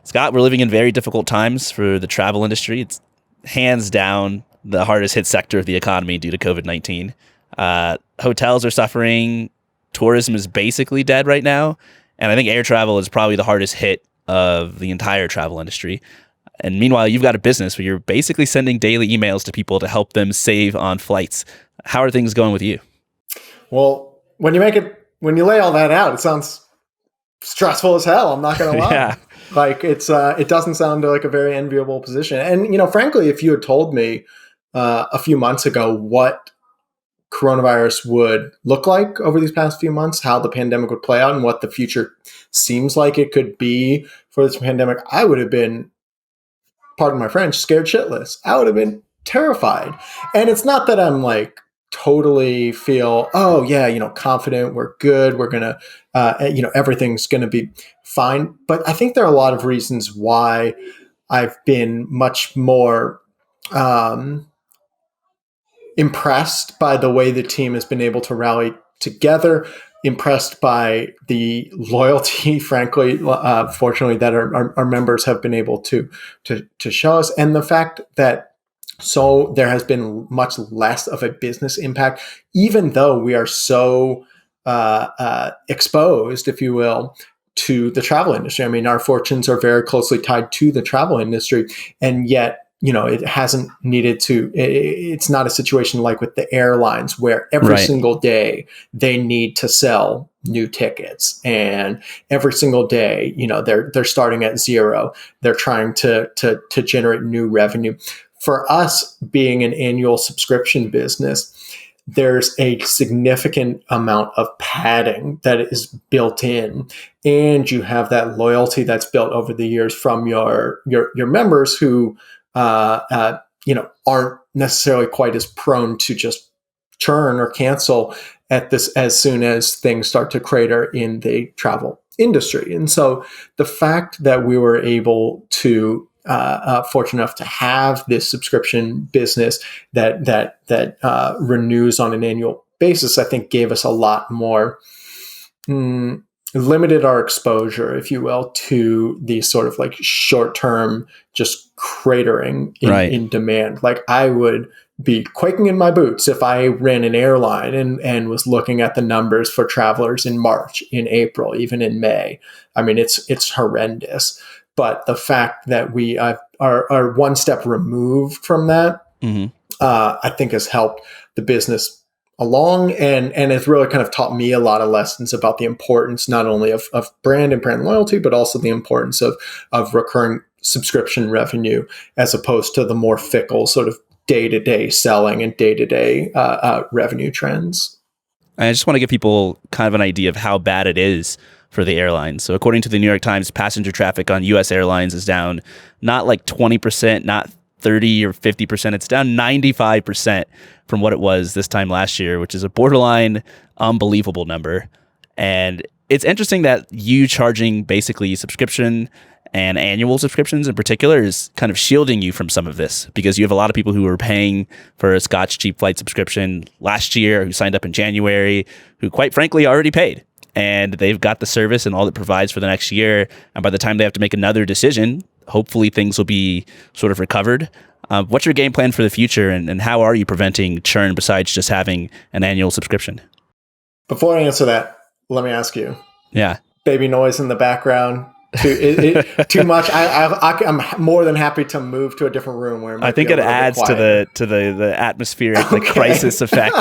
Scott, we're living in very difficult times for the travel industry. It's hands down the hardest hit sector of the economy due to COVID-19. Hotels are suffering. Tourism is basically dead right now. And I think air travel is probably the hardest hit of the entire travel industry. And meanwhile, you've got a business where you're basically sending daily emails to people to help them save on flights. How are things going with you? Well, when you lay all that out, it sounds stressful as hell. I'm not going to lie. Yeah. Like it doesn't sound like a very enviable position. And, frankly, if you had told me a few months ago what coronavirus would look like over these past few months, how the pandemic would play out and what the future seems like it could be for this pandemic, I would have been, pardon my French, scared shitless. I would have been terrified. And it's not that I'm like totally feel, oh yeah, confident, we're good, we're going to, everything's going to be fine. But I think there are a lot of reasons why I've been much more impressed by the way the team has been able to rally together, impressed by the loyalty, frankly, fortunately, that our members have been able to show us, and the fact that so there has been much less of a business impact, even though we are so exposed, if you will, to the travel industry. I mean, our fortunes are very closely tied to the travel industry, and yet it hasn't needed to, it's not a situation like with the airlines where every single day they need to sell new tickets, and every single day, they're starting at zero. They're trying to generate new revenue. For us being an annual subscription business, there's a significant amount of padding that is built in, and you have that loyalty that's built over the years from your members who aren't necessarily quite as prone to just churn or cancel at this as soon as things start to crater in the travel industry. And so the fact that we were able to fortunate enough to have this subscription business that renews on an annual basis, I think gave us a lot more limited our exposure, if you will, to these sort of like short-term just cratering in demand. Like I would be quaking in my boots if I ran an airline and was looking at the numbers for travelers in March, in April, even in May. I mean, it's horrendous. But the fact that we are one step removed from that, I think has helped the business along, and has really kind of taught me a lot of lessons about the importance not only of brand and brand loyalty, but also the importance of recurring subscription revenue as opposed to the more fickle sort of day-to-day selling and day-to-day revenue trends. I just want to give people kind of an idea of how bad it is for the airlines. So according to the New York Times, passenger traffic on U.S. airlines is down not like 20%, not 30 or 50%. It's down 95% from what it was this time last year, which is a borderline unbelievable number. And it's interesting that you charging basically subscription and annual subscriptions in particular is kind of shielding you from some of this, because you have a lot of people who were paying for a Scotch cheap flight subscription last year, who signed up in January, who quite frankly already paid. And they've got the service and all it provides for the next year. And by the time they have to make another decision, hopefully things will be sort of recovered. What's your game plan for the future, and how are you preventing churn besides just having an annual subscription? Before I answer that, let me ask you. Yeah. Baby noise in the background. Too much. I'm more than happy to move to a different room where I think it adds to the atmospheric crisis effect.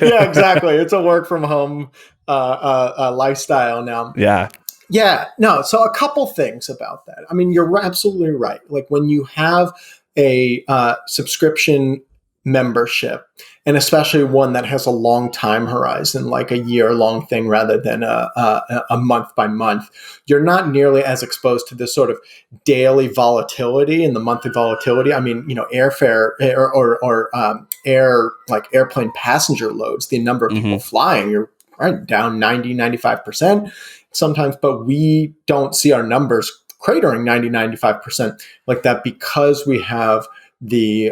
Yeah, exactly. It's a work from home lifestyle now. Yeah. Yeah. No. So a couple things about that. I mean, you're absolutely right. Like when you have a subscription membership, and especially one that has a long time horizon, like a year-long thing rather than a month by month, you're not nearly as exposed to this sort of daily volatility and the monthly volatility. I mean, airfare or airplane passenger loads, the number of people flying, you're right down 90, 95% sometimes, but we don't see our numbers cratering 90, 95% like that because we have the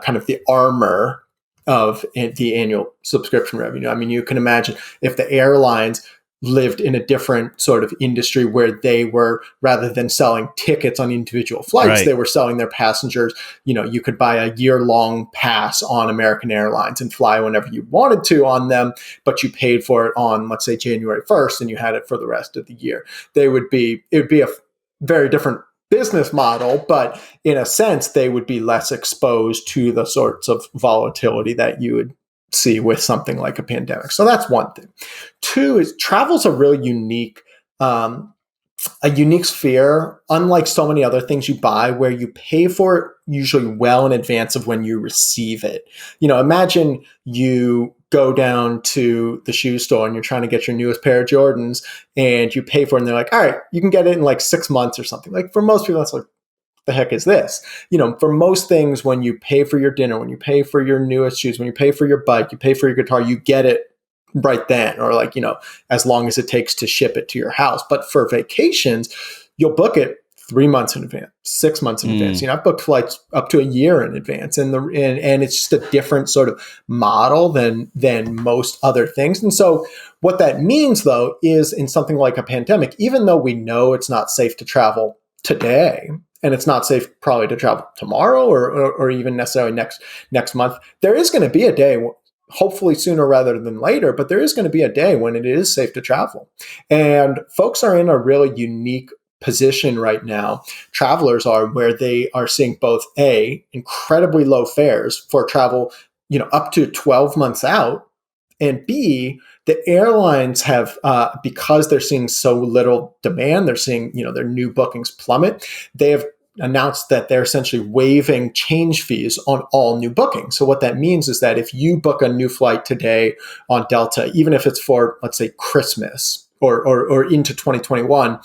kind of the armor of the annual subscription revenue. I mean, you can imagine if the airlines lived in a different sort of industry where they were, rather than selling tickets on individual flights, they were selling their passengers. You could buy a year-long pass on American Airlines and fly whenever you wanted to on them, but you paid for it on, let's say, January 1st, and you had it for the rest of the year. It would be a very different business model, but in a sense, they would be less exposed to the sorts of volatility that you would see with something like a pandemic. So that's one thing. Two is travel's a really unique sphere, unlike so many other things you buy, where you pay for it usually well in advance of when you receive it. Imagine you go down to the shoe store and you're trying to get your newest pair of Jordans, and you pay for it, and they're like, all right, you can get it in like 6 months or something. Like, for most people, that's like, the heck is this? For most things, when you pay for your dinner, when you pay for your newest shoes, when you pay for your bike, you pay for your guitar, you get it right then, or like, as long as it takes to ship it to your house. But for vacations, you'll book it 3 months in advance, 6 months in advance. I've booked flights up to a year in advance, and it's just a different sort of model than most other things. And so what that means, though, is in something like a pandemic, even though we know it's not safe to travel today, and it's not safe probably to travel tomorrow or even necessarily next month, there is going to be a day, hopefully sooner rather than later, but there is going to be a day when it is safe to travel. And folks are in a really unique position right now. Travelers are, where they are seeing both incredibly low fares for travel, up to 12 months out, and B, the airlines have, because they're seeing so little demand, they're seeing, their new bookings plummet. They have announced that they're essentially waiving change fees on all new bookings. So what that means is that if you book a new flight today on Delta, even if it's for, let's say, Christmas or into 2021,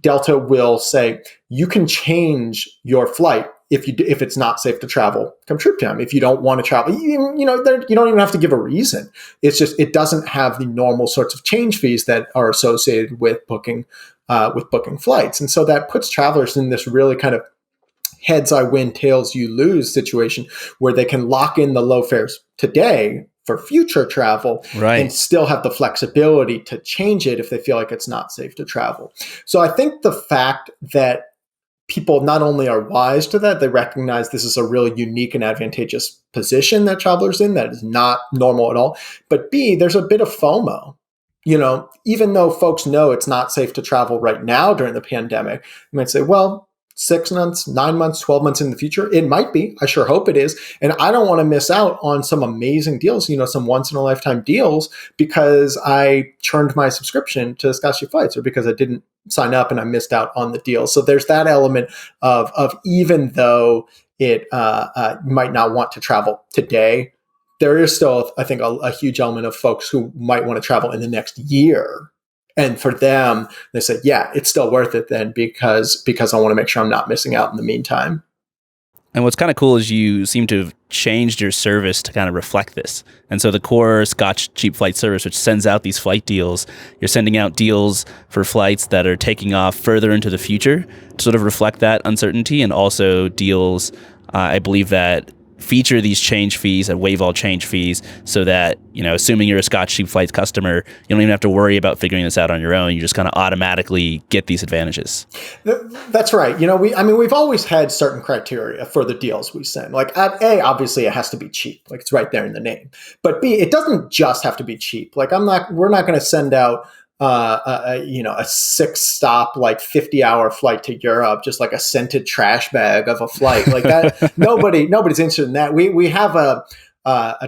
Delta will say you can change your flight if it's not safe to travel come trip time. If you don't want to travel, you don't even have to give a reason. It's just, it doesn't have the normal sorts of change fees that are associated with booking flights. And so that puts travelers in this really kind of heads I win, tails you lose situation, where they can lock in the low fares today for future travel, and still have the flexibility to change it if they feel like it's not safe to travel. So I think the fact that people not only are wise to that, they recognize this is a really unique and advantageous position that travelers in that is not normal at all. But B, there's a bit of FOMO. Even though folks know it's not safe to travel right now during the pandemic, you might say, well, 6 months, 9 months, 12 months in the future, it might be. I sure hope it is. And I don't want to miss out on some amazing deals, some once in a lifetime deals, because I churned my subscription to Scholarship Flights, or because I didn't sign up and I missed out on the deal. So there's that element of even though it might not want to travel today, there is still, I think, a huge element of folks who might want to travel in the next year. And for them, they say, yeah, it's still worth it then, because I want to make sure I'm not missing out in the meantime. And what's kind of cool is you seem to have changed your service to kind of reflect this. And so the core Scotch Cheap Flight service, which sends out these flight deals, you're sending out deals for flights that are taking off further into the future to sort of reflect that uncertainty, and also deals, I believe, that feature these change fees and waive all change fees, so that, assuming you're a Scotch Cheap Flights customer, you don't even have to worry about figuring this out on your own. You just kind of automatically get these advantages. That's right. We've always had certain criteria for the deals we send. Like, A, obviously it has to be cheap. Like, it's right there in the name. But B, it doesn't just have to be cheap. Like, we're not going to send out a 6-stop, like 50-hour flight to Europe, just like a scented trash bag of a flight like that. Nobody's interested in that. We have a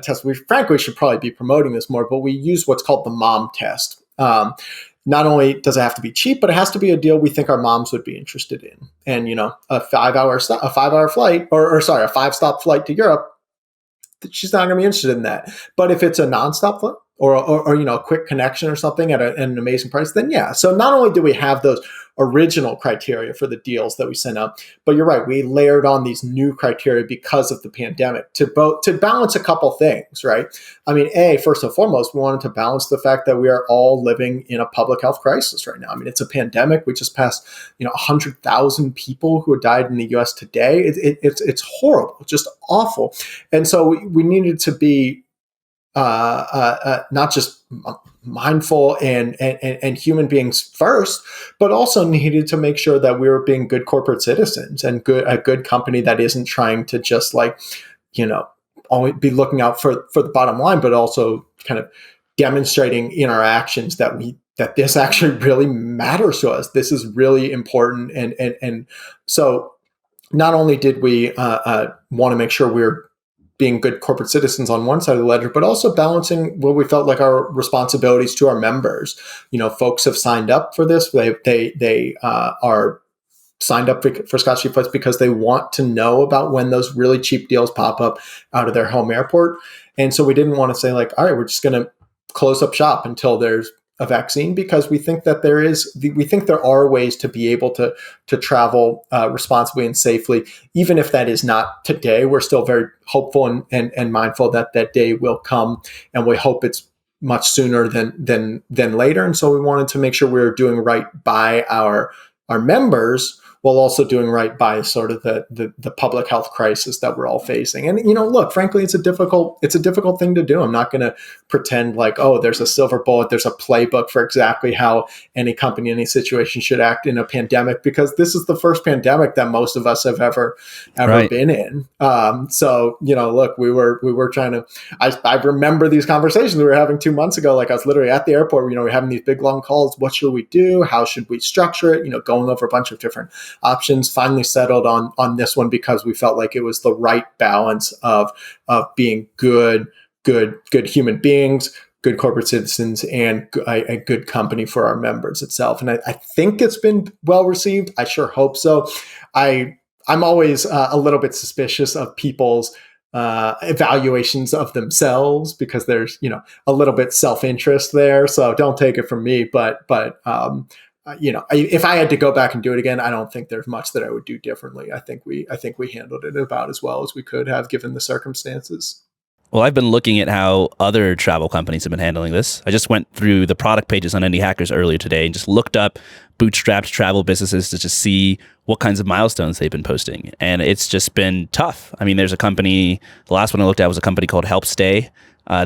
test. We frankly should probably be promoting this more, but we use what's called the mom test. Not only does it have to be cheap, but it has to be a deal we think our moms would be interested in. And a 5-hour flight, or a 5-stop flight to Europe, she's not going to be interested in that. But if it's a nonstop flight, or a quick connection or something at an amazing price, then yeah. So not only do we have those original criteria for the deals that we sent out, but you're right, we layered on these new criteria because of the pandemic to balance a couple things, right? A, first and foremost, we wanted to balance the fact that we are all living in a public health crisis right now. It's a pandemic. We just passed 100,000 people who died in the US today. It's horrible, just awful. And so we needed to be not just mindful and human beings first, but also needed to make sure that we were being good corporate citizens and a good company that isn't trying to just always be looking out for the bottom line, but also kind of demonstrating in our actions that this actually really matters to us. This is really important. And so not only did we want to make sure we're being good corporate citizens on one side of the ledger, but also balancing what we felt like our responsibilities to our members. Folks have signed up for this. They are signed up for Scotch Cheap Flights because they want to know about when those really cheap deals pop up out of their home airport. And so we didn't want to say all right, we're just going to close up shop until there's a vaccine, because we think that there are ways to be able to travel responsibly and safely, even if that is not today. We're still very hopeful and mindful that that day will come, and we hope it's much sooner than later. And so we wanted to make sure we were doing right by our members, while also doing right by sort of the public health crisis that we're all facing. And look, frankly, it's a difficult thing to do. I'm not going to pretend like, there's a silver bullet, there's a playbook for exactly how any company, any situation should act in a pandemic, because this is the first pandemic that most of us have ever right. been in. So look, we were trying to. I remember these conversations we were having 2 months ago. Like, I was literally at the airport. We're having these big long calls. What should we do? How should we structure it? Going over a bunch of different options. Finally settled on this one because we felt like it was the right balance of being good human beings, good corporate citizens, and a good company for our members itself. And I think it's been well received. I sure hope so. I'm always a little bit suspicious of people's evaluations of themselves, because there's a little bit self-interest there. So don't take it from me, but if I had to go back and do it again, I don't think there's much that I would do differently. I think we handled it about as well as we could have given the circumstances. Well, I've been looking at how other travel companies have been handling this. I just went through the product pages on Indie Hackers earlier today and just looked up Bootstrapped travel businesses to just see what kinds of milestones they've been posting. And it's just been tough. I mean, there's a company, the last one I looked at was a company called Help Stay.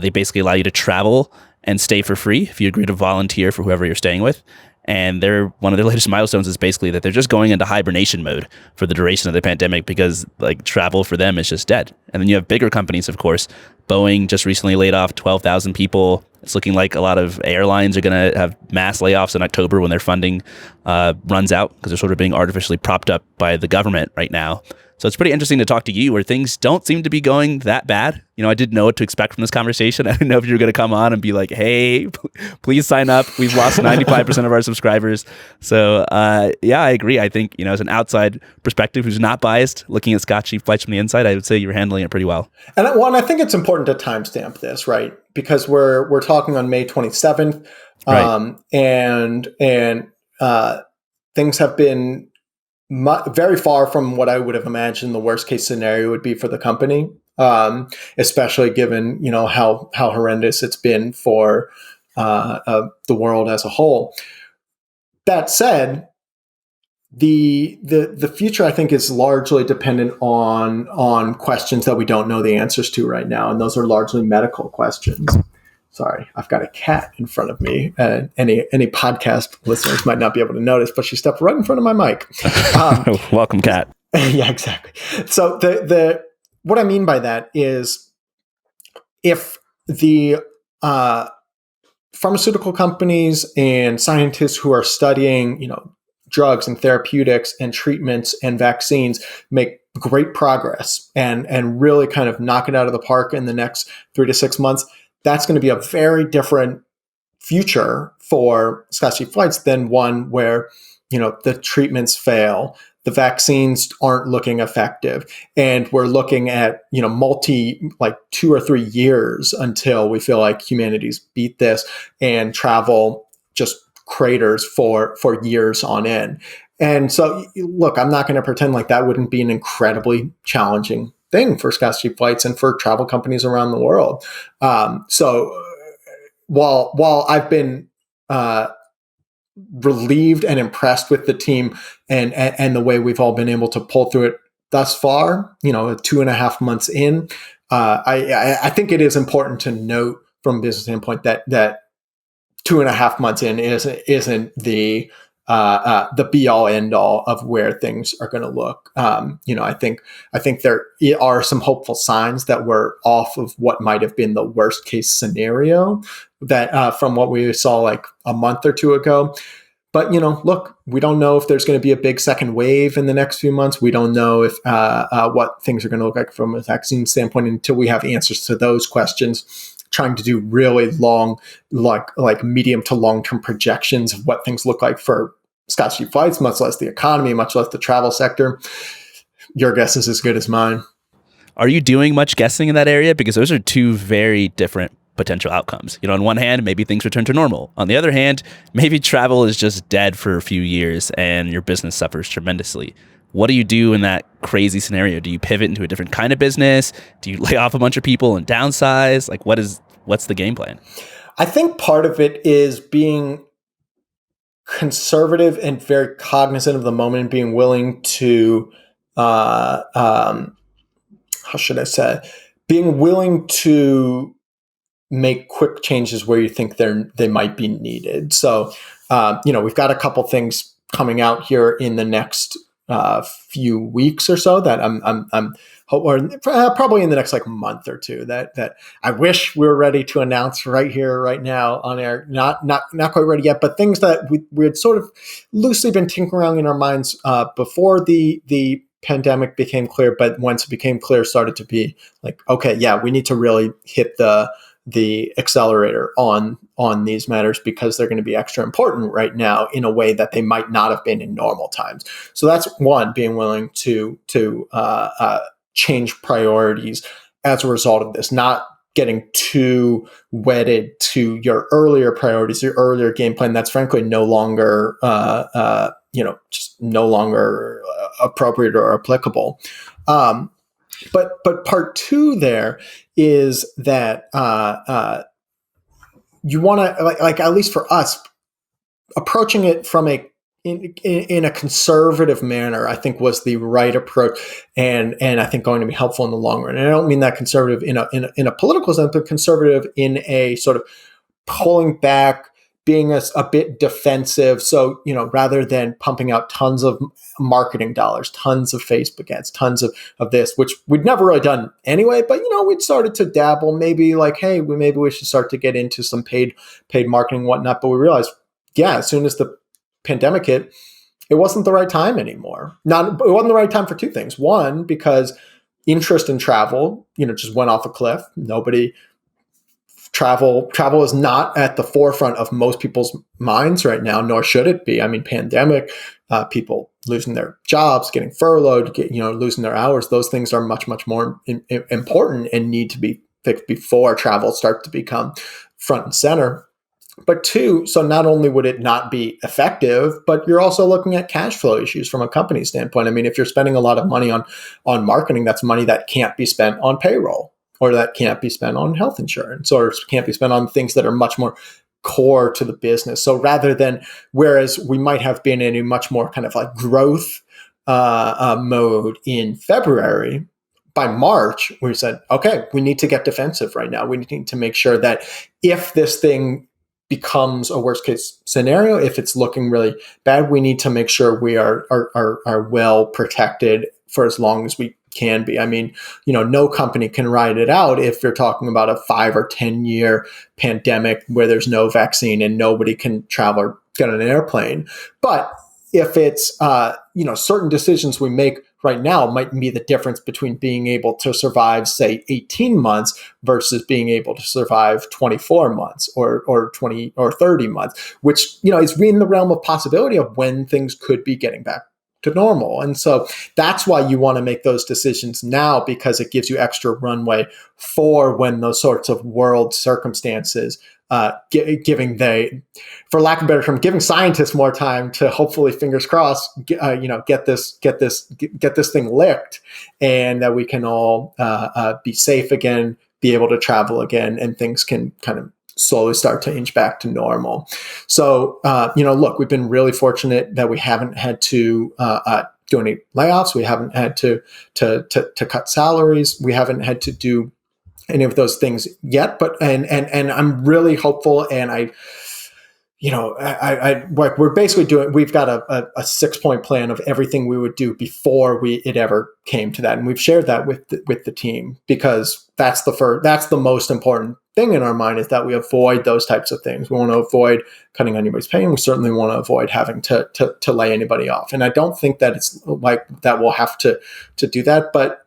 They basically allow you to travel and stay for free if you agree to volunteer for whoever you're staying with. And one of their latest milestones is basically that they're just going into hibernation mode for the duration of the pandemic, because travel for them is just dead. And then you have bigger companies, of course. Boeing just recently laid off 12,000 people. It's looking like a lot of airlines are going to have mass layoffs in October when their funding runs out, because they're sort of being artificially propped up by the government right now. So it's pretty interesting to talk to you, where things don't seem to be going that bad. I didn't know what to expect from this conversation. I didn't know if you were going to come on and be like, hey, please sign up. We've lost 95% of our subscribers. So yeah, I agree. I think, as an outside perspective who's not biased, looking at Scotch Cheap Flights from the inside, I would say you're handling it pretty well. And I think it's important to timestamp this, right? Because we're talking on May 27th, right. And things have been very far from what I would have imagined the worst case scenario would be for the company, especially given how horrendous it's been for the world as a whole. That said, the future, I think, is largely dependent on questions that we don't know the answers to right now, and those are largely medical questions. Sorry, I've got a cat in front of me. Any podcast listeners might not be able to notice, but she stepped right in front of my mic. Welcome, cat. Yeah, exactly. So what I mean by that is, if the pharmaceutical companies and scientists who are studying, drugs and therapeutics and treatments and vaccines make great progress and really kind of knock it out of the park in the next 3 to 6 months, that's going to be a very different future for Scotch Cheap Flights than one where, the treatments fail, the vaccines aren't looking effective, and we're looking at, 2 or 3 years until we feel like humanity's beat this, and travel just craters for years on end. And so, look, I'm not going to pretend like that wouldn't be an incredibly challenging thing for Scotch Cheap Flights and for travel companies around the world. So while I've been relieved and impressed with the team and the way we've all been able to pull through it thus far, 2.5 months in, I think it is important to note from a business standpoint that 2.5 months in isn't the be all end all of where things are going to look. I think there are some hopeful signs that we're off of what might have been the worst case scenario that from what we saw like a month or two ago. But, look, we don't know if there's going to be a big second wave in the next few months. We don't know if what things are going to look like from a vaccine standpoint until we have answers to those questions. Trying to do really long, like medium to long-term projections of what things look like for Scotch Deep Flights, much less the economy, much less the travel sector. Your guess is as good as mine. Are you doing much guessing in that area? Because those are two very different potential outcomes. On one hand, maybe things return to normal. On the other hand, maybe travel is just dead for a few years and your business suffers tremendously. What do you do in that crazy scenario? Do you pivot into a different kind of business? Do you lay off a bunch of people and downsize? Like, what's the game plan? I think part of it is being conservative and very cognizant of the moment and being willing to, how should I say, being willing to make quick changes where you think they might be needed. So, we've got a couple things coming out here in the next few weeks or so that or probably in the next like month or two that I wish we were ready to announce right here, right now on air. Not quite ready yet, but things that we had sort of loosely been tinkering around in our minds before the pandemic became clear. But once it became clear, started to be like, okay, yeah, we need to really hit the accelerator on these matters because they're going to be extra important right now in a way that they might not have been in normal times. So that's one, being willing to change priorities as a result of this, not getting too wedded to your earlier priorities, your earlier game plan. That's frankly no longer, just no longer appropriate or applicable. But part two there is that you want to like at least for us approaching it from in a conservative manner, I think was the right approach, and I think going to be helpful in the long run. And I don't mean that conservative in a political sense, but conservative in a sort of pulling back, being a bit defensive. So, rather than pumping out tons of marketing dollars, tons of Facebook ads, tons of this, which we'd never really done anyway, but, we'd started to dabble, maybe like, hey, maybe we should start to get into some paid marketing and whatnot. But we realized, yeah, as soon as the pandemic hit, it wasn't the right time anymore. It wasn't the right time for two things. One, because interest in travel, just went off a cliff. Travel is not at the forefront of most people's minds right now, nor should it be. I mean, pandemic, people losing their jobs, getting furloughed, losing their hours. Those things are much, much more important and need to be fixed before travel starts to become front and center. But two, so not only would it not be effective, but you're also looking at cash flow issues from a company standpoint. I mean, if you're spending a lot of money on marketing, that's money that can't be spent on payroll, or that can't be spent on health insurance, or can't be spent on things that are much more core to the business. So whereas we might have been in a much more kind of like growth mode in February, by March, we said, okay, we need to get defensive right now. We need to make sure that if this thing becomes a worst case scenario, if it's looking really bad, we need to make sure we are well protected for as long as we can be. I mean, no company can ride it out if you're talking about a 5 or 10 year pandemic where there's no vaccine and nobody can travel or get on an airplane. But if it's, certain decisions we make right now might be the difference between being able to survive, say, 18 months versus being able to survive 24 months or 20 or 30 months, which, is in the realm of possibility of when things could be getting back to normal. And so that's why you want to make those decisions now, because it gives you extra runway for when those sorts of world circumstances, for lack of a better term, giving scientists more time to hopefully, fingers crossed, get this thing licked, and that we can all be safe again, be able to travel again, and things can kind of slowly start to inch back to normal. So, look, we've been really fortunate that we haven't had to do any layoffs. We haven't had to cut salaries. We haven't had to do any of those things yet. But and I'm really hopeful, and like we're basically we've got a 6-point plan of everything we would do before it ever came to that. And we've shared that with the team, because that's the most important thing in our mind, is that we avoid those types of things. We want to avoid cutting anybody's pay, and we certainly want to avoid having to lay anybody off. And I don't think that it's like that we'll have to do that, but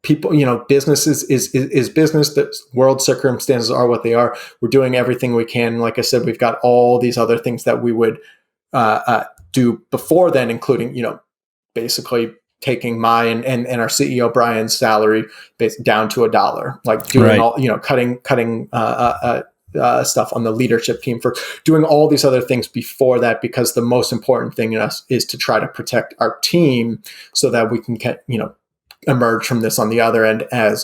people, business is business. The world circumstances are what they are. We're doing everything we can. Like I said, we've got all these other things that we would do before then, including, basically taking my and our CEO Brian's salary down to $1, like doing all, cutting stuff on the leadership team, for doing all these other things before that, because the most important thing in us is to try to protect our team so that we can get, emerge from this on the other end as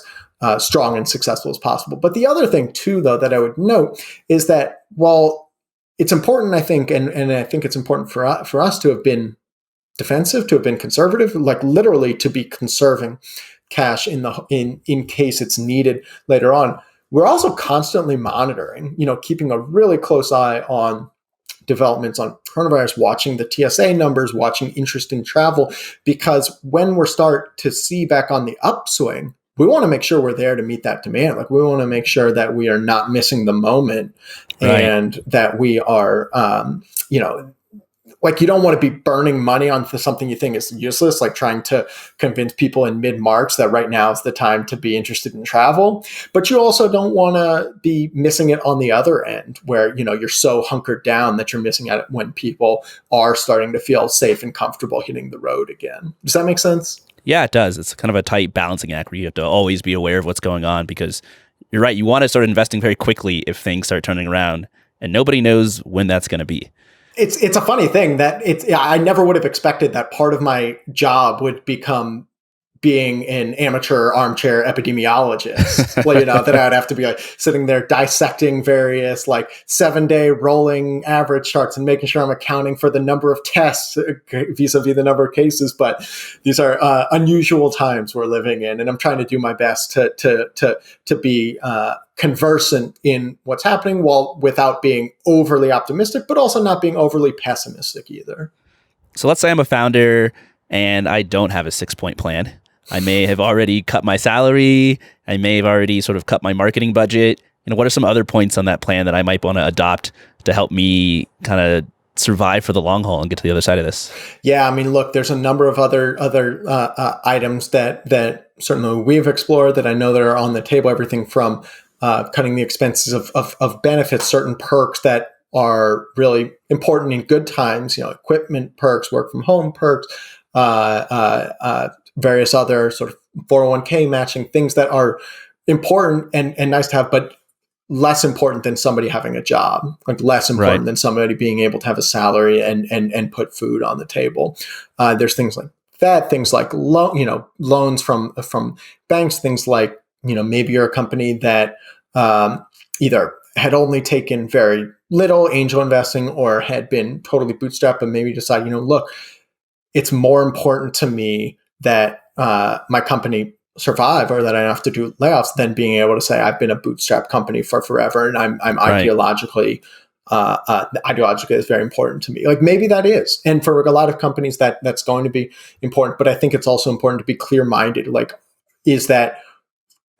strong and successful as possible. But the other thing too, though, that I would note is that while it's important, I think, and I think it's important for us to have been defensive, to have been conservative, like literally to be conserving cash in case it's needed later on. We're also constantly monitoring, keeping a really close eye on developments on coronavirus, watching the TSA numbers, watching interest in travel, because when we start to see back on the upswing, we want to make sure we're there to meet that demand. Like, we want to make sure that we are not missing the moment, and that we are, like, you don't want to be burning money on something you think is useless, like trying to convince people in mid-March that right now is the time to be interested in travel. But you also don't want to be missing it on the other end, where, you're so hunkered down that you're missing out when people are starting to feel safe and comfortable hitting the road again. Does that make sense? Yeah, it does. It's kind of a tight balancing act where you have to always be aware of what's going on, because you're right. You want to start investing very quickly if things start turning around, and nobody knows when that's going to be. It's a funny thing that I never would have expected that part of my job would become being an amateur armchair epidemiologist. Well, that I would have to be like sitting there dissecting various like 7-day rolling average charts and making sure I'm accounting for the number of tests vis-a-vis the number of cases. But these are unusual times we're living in, and I'm trying to do my best to be conversant in what's happening, while without being overly optimistic, but also not being overly pessimistic either. So let's say I'm a founder and I don't have a 6-point plan. I may have already cut my salary. I may have already sort of cut my marketing budget. What are some other points on that plan that I might want to adopt to help me kind of survive for the long haul and get to the other side of this? Yeah, I mean, look, there's a number of other items that certainly we've explored that I know that are on the table. Everything from cutting the expenses of benefits, certain perks that are really important in good times, equipment perks, work from home perks, various other sort of 401k matching, things that are important and nice to have, but less important than somebody having a job, like less important than somebody being able to have a salary and put food on the table. There's things like that, things like loans from banks, things like, maybe you're a company that either had only taken very little angel investing or had been totally bootstrapped, but maybe decide, look, it's more important to me that my company survive, or that I don't have to do layoffs, than being able to say I've been a bootstrap company for forever, and I'm ideologically it's very important to me. Like, maybe that is, and for a lot of companies that's going to be important. But I think it's also important to be clear-minded. Like, is that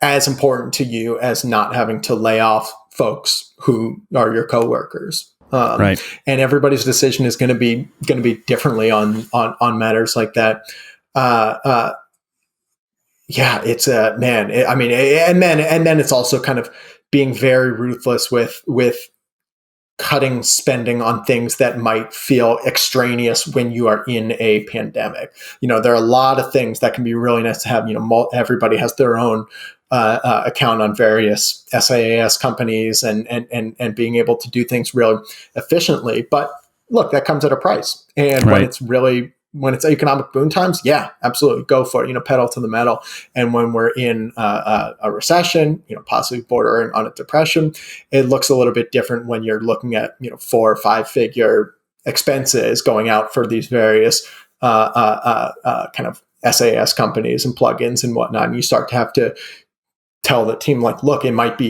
as important to you as not having to lay off folks who are your coworkers? And everybody's decision is going to be differently on matters like that. It's man. And then it's also kind of being very ruthless with cutting spending on things that might feel extraneous when you are in a pandemic. There are a lot of things that can be really nice to have. Everybody has their own account on various SaaS companies and being able to do things really efficiently. But look, that comes at a price. And when it's economic boom times, yeah, absolutely, go for it. Pedal to the metal. And when we're in a recession, possibly bordering on a depression, it looks a little bit different when you're looking at 4 or 5 figure expenses going out for these various kind of SaaS companies and plugins and whatnot. And you start to have to tell the team, like, look, it might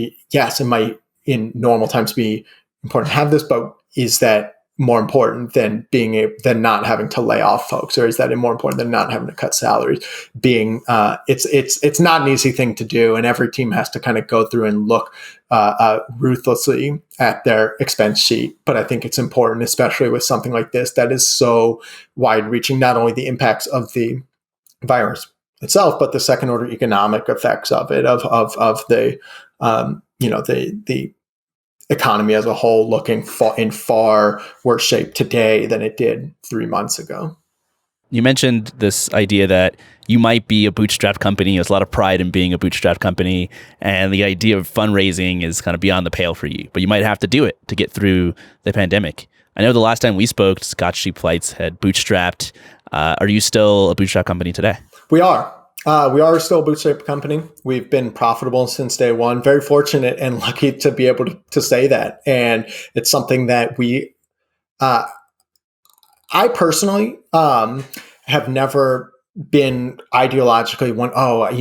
in normal times be important to have this, but is that more important than than not having to lay off folks, or is that more important than not having to cut salaries? It's not an easy thing to do, and every team has to kind of go through and look ruthlessly at their expense sheet. But I think it's important, especially with something like this that is so wide-reaching, not only the impacts of the virus itself, but the second-order economic effects of it, of the the economy as a whole looking in far worse shape today than it did 3 months ago. You mentioned this idea that you might be a bootstrapped company. There's a lot of pride in being a bootstrapped company, and the idea of fundraising is kind of beyond the pale for you, but you might have to do it to get through the pandemic. I know the last time we spoke, Scotch Sheep Flights had bootstrapped. Are you still a bootstrap company today? We are. We are still a bootstrap company. We've been profitable since day one. Very fortunate and lucky to be able to say that. And it's something that I personally have never been ideologically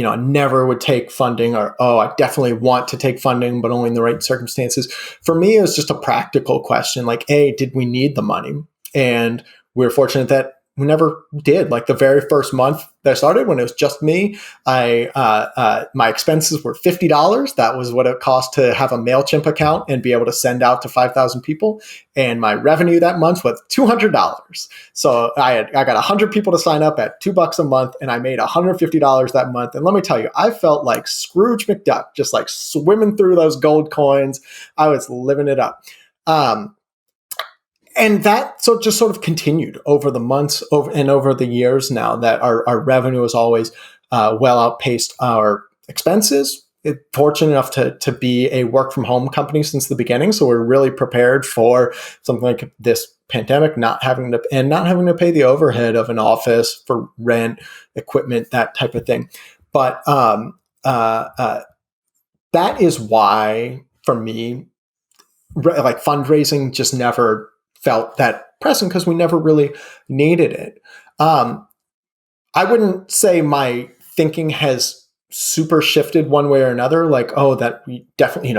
I never would take funding, or, I definitely want to take funding, but only in the right circumstances. For me, it was just a practical question. Like, did we need the money? And we're fortunate that we never did. Like the very first month that I started, when it was just me, my expenses were $50. That was what it cost to have a MailChimp account and be able to send out to 5,000 people. And my revenue that month was $200. So I got 100 people to sign up at $2 a month, and I made $150 that month. And let me tell you, I felt like Scrooge McDuck, just like swimming through those gold coins. I was living it up. And that just sort of continued over the months over the years now, that our revenue has always well outpaced our expenses. Fortunate enough to be a work from home company since the beginning. So we're really prepared for something like this pandemic, not having to pay the overhead of an office for rent, equipment, that type of thing. But that is why, for me, like fundraising just never felt that pressing, because we never really needed it. I wouldn't say my thinking has super shifted one way or another. Like, that we definitely,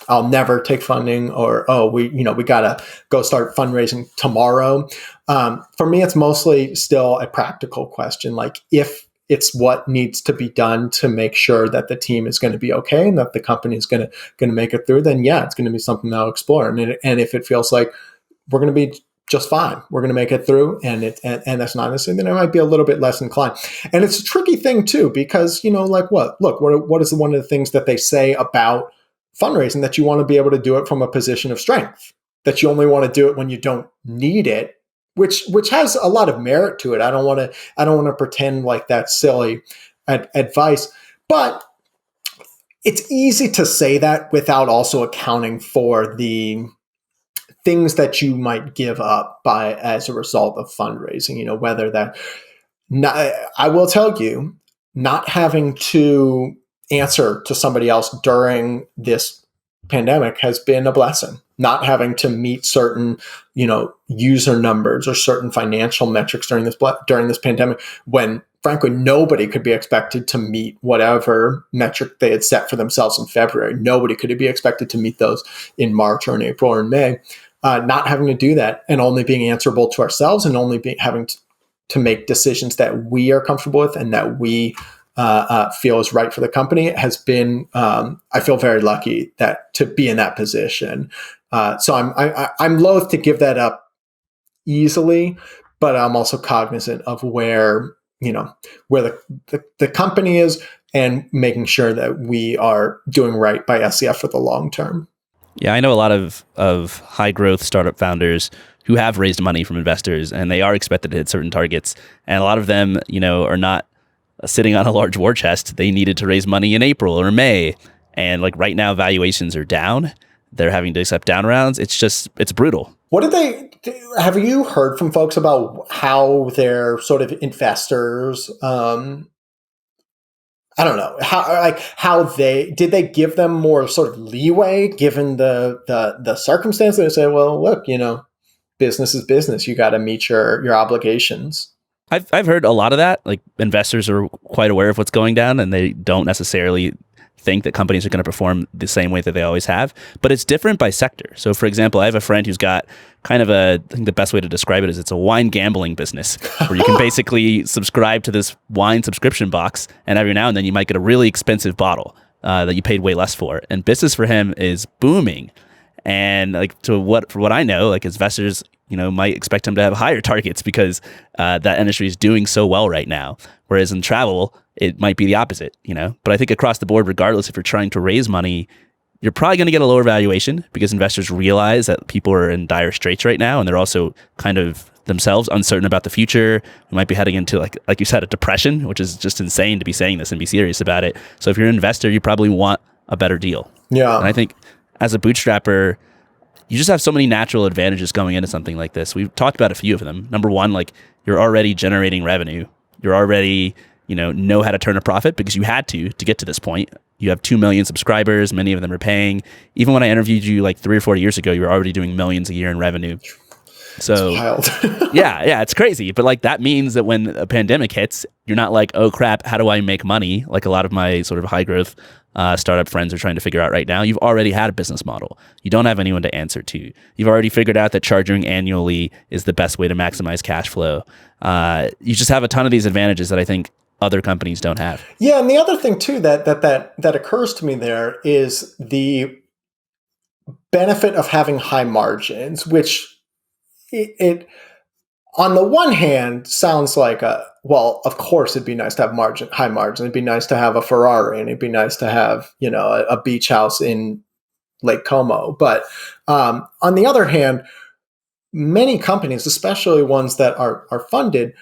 I'll never take funding, or, we gotta go start fundraising tomorrow. For me, it's mostly still a practical question. Like, if it's what needs to be done to make sure that the team is going to be okay and that the company is going to make it through, then yeah, it's going to be something that I'll explore. And if it feels like we're going to be just fine, we're going to make it through, and that's not necessarily, then I might be a little bit less inclined. And it's a tricky thing too, because, what is one of the things that they say about fundraising, that you want to be able to do it from a position of strength, that you only want to do it when you don't need it, which has a lot of merit to it. I don't want to pretend like that's silly advice, but it's easy to say that without also accounting for the things that you might give up as a result of fundraising. Whether that, I will tell you, not having to answer to somebody else during this pandemic has been a blessing. Not having to meet certain, user numbers or certain financial metrics during this pandemic, when frankly nobody could be expected to meet whatever metric they had set for themselves in February. Nobody could be expected to meet those in March or in April or in May. Not having to do that, and only being answerable to ourselves, and only having to make decisions that we are comfortable with and that we feel is right for the company, has been, I feel very lucky to be in that position. So I'm loath to give that up easily, but I'm also cognizant of where the company is, and making sure that we are doing right by SCF for the long term. Yeah, I know a lot of high growth startup founders who have raised money from investors, and they are expected to hit certain targets. And a lot of them, are not sitting on a large war chest. They needed to raise money in April or May. And like right now, valuations are down. They're having to accept down rounds. It's brutal. Have you heard from folks about how their sort of investors, I don't know, how they give them more sort of leeway given the circumstances? They say, well, look, business is business. You got to meet your obligations. I've heard a lot of that. Like investors are quite aware of what's going down, and they don't necessarily think that companies are going to perform the same way that they always have, but it's different by sector. So for example, I have a friend who's got kind of I think the best way to describe it is it's a wine gambling business where you can basically subscribe to this wine subscription box, and every now and then you might get a really expensive bottle that you paid way less for. And business for him is booming. And like for what I know, like investors, might expect him to have higher targets because that industry is doing so well right now. Whereas in travel, it might be the opposite, But I think across the board, regardless if you're trying to raise money, you're probably going to get a lower valuation because investors realize that people are in dire straits right now, and they're also kind of themselves uncertain about the future. We might be heading into like you said, a depression, which is just insane to be saying this and be serious about it. So if you're an investor, you probably want a better deal. Yeah. And I think as a bootstrapper, you just have so many natural advantages going into something like this. We've talked about a few of them. Number one, like you're already generating revenue. You're already, know how to turn a profit because you had to get to this point. You have 2 million subscribers. Many of them are paying. Even when I interviewed you like 3 or 4 years ago, you were already doing millions a year in revenue. So wild. yeah, it's crazy. But like that means that when a pandemic hits, you're not like, oh crap, how do I make money? Like a lot of my sort of high growth startup friends are trying to figure out right now. You've already had a business model. You don't have anyone to answer to. You've already figured out that charging annually is the best way to maximize cash flow. You just have a ton of these advantages that I think other companies don't have. Yeah, and the other thing too that occurs to me there is the benefit of having high margins, which it on the one hand sounds like of course it'd be nice to have high margin. It'd be nice to have a Ferrari, and it'd be nice to have, a beach house in Lake Como. But on the other hand, many companies, especially ones that are funded,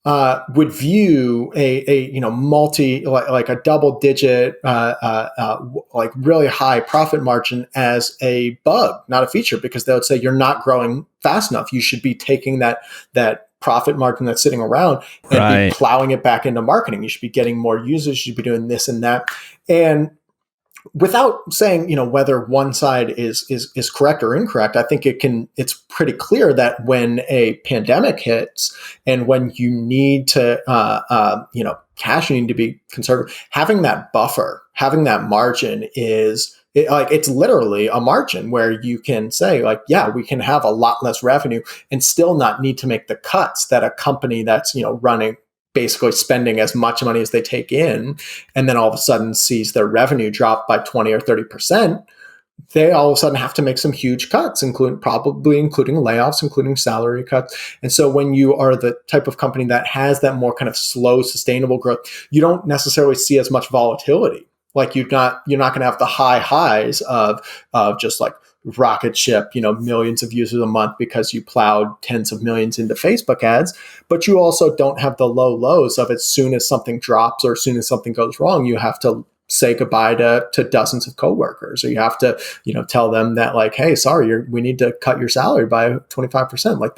would view a multi like a double digit like really high profit margin as a bug, not a feature, because they would say you're not growing fast enough. You should be taking that profit margin that's sitting around and be plowing it back into marketing. You should be getting more users. You should be doing this and that. And without saying, whether one side is correct or incorrect, I think it's pretty clear that when a pandemic hits and when you need to, cash, you need to be conservative, having that buffer, having that margin it's literally a margin where you can say like, yeah, we can have a lot less revenue and still not need to make the cuts that a company that's, running, basically spending as much money as they take in, and then all of a sudden sees their revenue drop by 20 or 30%, they all of a sudden have to make some huge cuts, including layoffs, including salary cuts. And so when you are the type of company that has that more kind of slow, sustainable growth, you don't necessarily see as much volatility. Like you're not going to have the high highs of just like rocket ship, millions of users a month because you plowed tens of millions into Facebook ads, but you also don't have the low lows of as soon as something drops or as soon as something goes wrong, you have to say goodbye to dozens of coworkers, or you have to, tell them that like, hey, sorry, we need to cut your salary by 25%. Like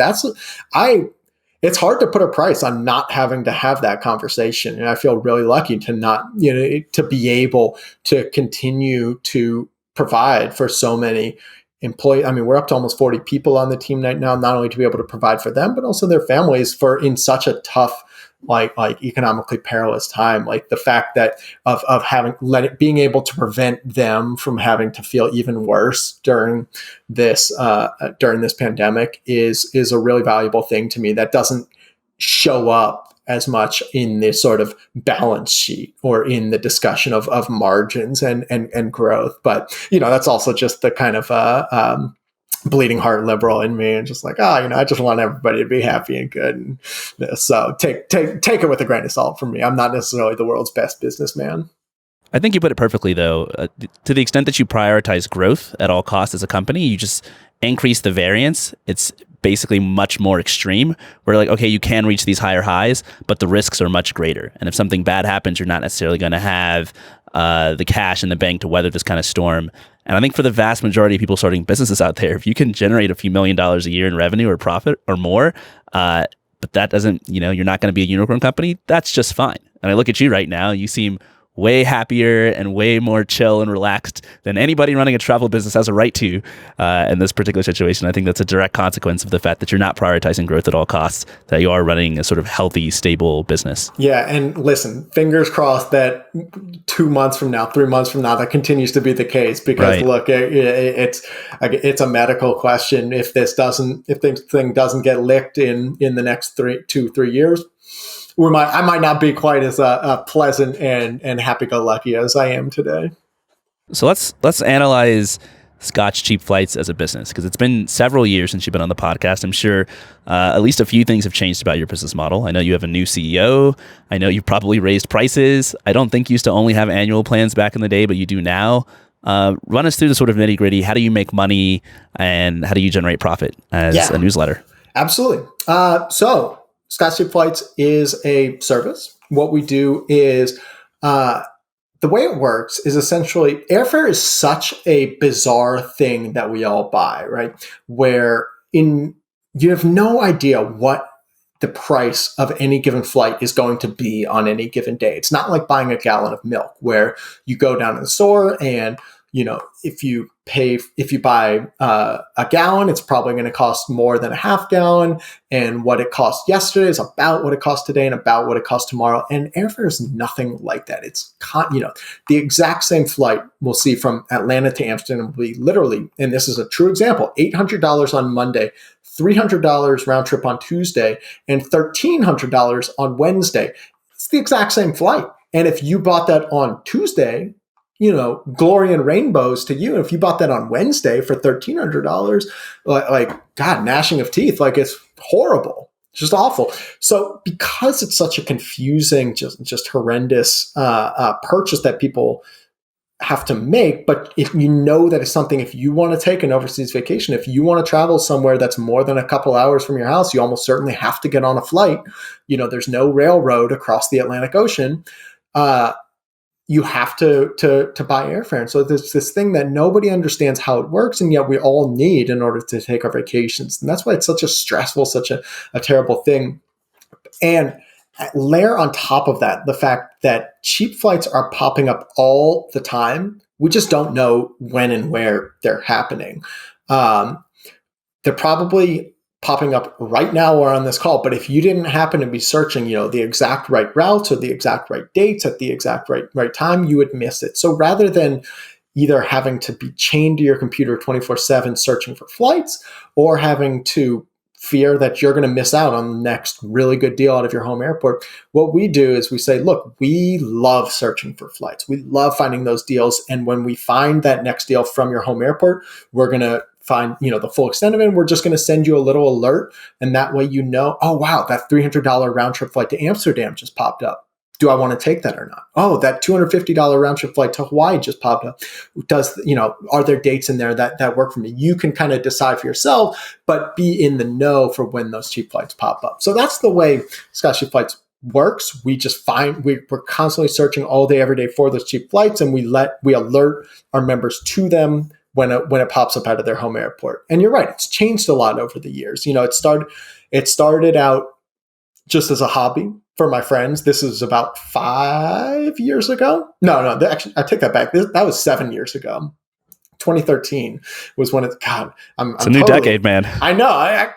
it's hard to put a price on not having to have that conversation. And I feel really lucky to not, to be able to continue to provide for so many employees. I mean, we're up to almost 40 people on the team right now, not only to be able to provide for them, but also their families in such a tough, like economically perilous time. Like the fact that of being able to prevent them from having to feel even worse during this pandemic is a really valuable thing to me that doesn't show up as much in this sort of balance sheet or in the discussion of margins and growth. But, that's also just the kind of bleeding heart liberal in me, and just like, I just want everybody to be happy and good. And so take it with a grain of salt from me. I'm not necessarily the world's best businessman. I think you put it perfectly, though. To the extent that you prioritize growth at all costs as a company, you just increase the variance. It's basically much more extreme, where like, okay, you can reach these higher highs, but the risks are much greater. And if something bad happens, you're not necessarily going to have the cash in the bank to weather this kind of storm. And I think for the vast majority of people starting businesses out there, if you can generate a few $1 million a year in revenue or profit or more, but that doesn't, you're not going to be a unicorn company, that's just fine. And I look at you right now, you seem way happier and way more chill and relaxed than anybody running a travel business has a right to in this particular situation. I think that's a direct consequence of the fact that you're not prioritizing growth at all costs, that you are running a sort of healthy, stable business. Yeah. And listen, fingers crossed that 2 months from now, 3 months from now, that continues to be the case, because look, it's a medical question. If this thing doesn't get licked in the next 2-3 years, I might not be quite as pleasant and happy-go-lucky as I am today. So let's analyze Scotch Cheap Flights as a business, because it's been several years since you've been on the podcast. I'm sure at least a few things have changed about your business model. I know you have a new CEO. I know you've probably raised prices. I don't think you used to only have annual plans back in the day, but you do now. Run us through the sort of nitty gritty. How do you make money and how do you generate profit as a newsletter? Absolutely. So Scotch Cheap Flights is a service. What we do is the way it works is essentially airfare is such a bizarre thing that we all buy, right? Where you have no idea what the price of any given flight is going to be on any given day. It's not like buying a gallon of milk where you go down to the store and, if you buy a gallon, it's probably going to cost more than a half gallon. And what it cost yesterday is about what it costs today and about what it costs tomorrow. And airfare is nothing like that. It's, the exact same flight we'll see from Atlanta to Amsterdam will be literally, and this is a true example, $800 on Monday, $300 round trip on Tuesday, and $1,300 on Wednesday. It's the exact same flight. And if you bought that on Tuesday, glory and rainbows to you. If you bought that on Wednesday for $1,300, like God, gnashing of teeth, like it's horrible. It's just awful. So because it's such a confusing, just horrendous purchase that people have to make, but if that it's something, if you want to take an overseas vacation, if you want to travel somewhere that's more than a couple hours from your house, you almost certainly have to get on a flight. There's no railroad across the Atlantic Ocean. You have to buy airfare. And so there's this thing that nobody understands how it works, and yet we all need in order to take our vacations. And that's why it's such a stressful, such a terrible thing. And layer on top of that the fact that cheap flights are popping up all the time. We just don't know when and where they're happening. They're probably popping up right now or on this call, but if you didn't happen to be searching, the exact right routes or the exact right dates at the exact right time, you would miss it. So rather than either having to be chained to your computer 24/7 searching for flights, or having to fear that you're going to miss out on the next really good deal out of your home airport, what we do is we say, look, we love searching for flights. We love finding those deals. And when we find that next deal from your home airport, we're going to find, the full extent of it. And we're just going to send you a little alert. And that way, oh, wow, that $300 round trip flight to Amsterdam just popped up. Do I want to take that or not? Oh, that $250 round trip flight to Hawaii just popped up. Are there dates in there that work for me? You can kind of decide for yourself, but be in the know for when those cheap flights pop up. So that's the way Scotch Cheap Flights works. We just we're constantly searching all day, every day for those cheap flights, and we alert our members to them when it pops up out of their home airport. And you're right, it's changed a lot over the years. It started out just as a hobby for my friends. This is about 5 years ago. No, actually, I take that back. That was 7 years ago. 2013 was when it's a new decade, man. I know.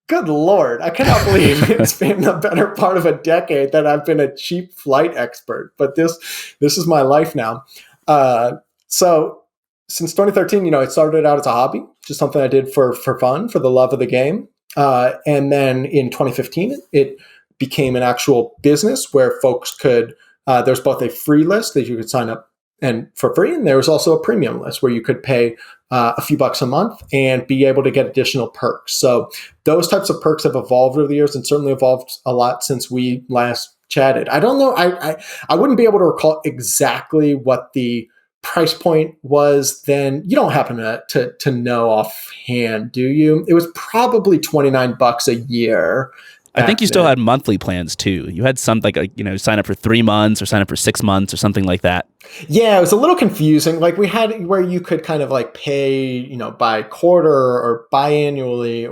Good Lord. I cannot believe it's been the better part of a decade that I've been a cheap flight expert, but this is my life now. So since 2013, it started out as a hobby, just something I did for fun, for the love of the game. And then in 2015, it became an actual business where folks could, there's both a free list that you could sign up and for free, and there was also a premium list where you could pay a few bucks a month and be able to get additional perks. So those types of perks have evolved over the years, and certainly evolved a lot since we last chatted. I don't know. I wouldn't be able to recall exactly what the price point was then. You don't happen to know offhand, do you? It was probably $29 a year. I think you still had monthly plans too. You had some sign up for 3 months or sign up for 6 months or something like that. Yeah, it was a little confusing. Like we had where you could kind of like pay, by quarter or biannually,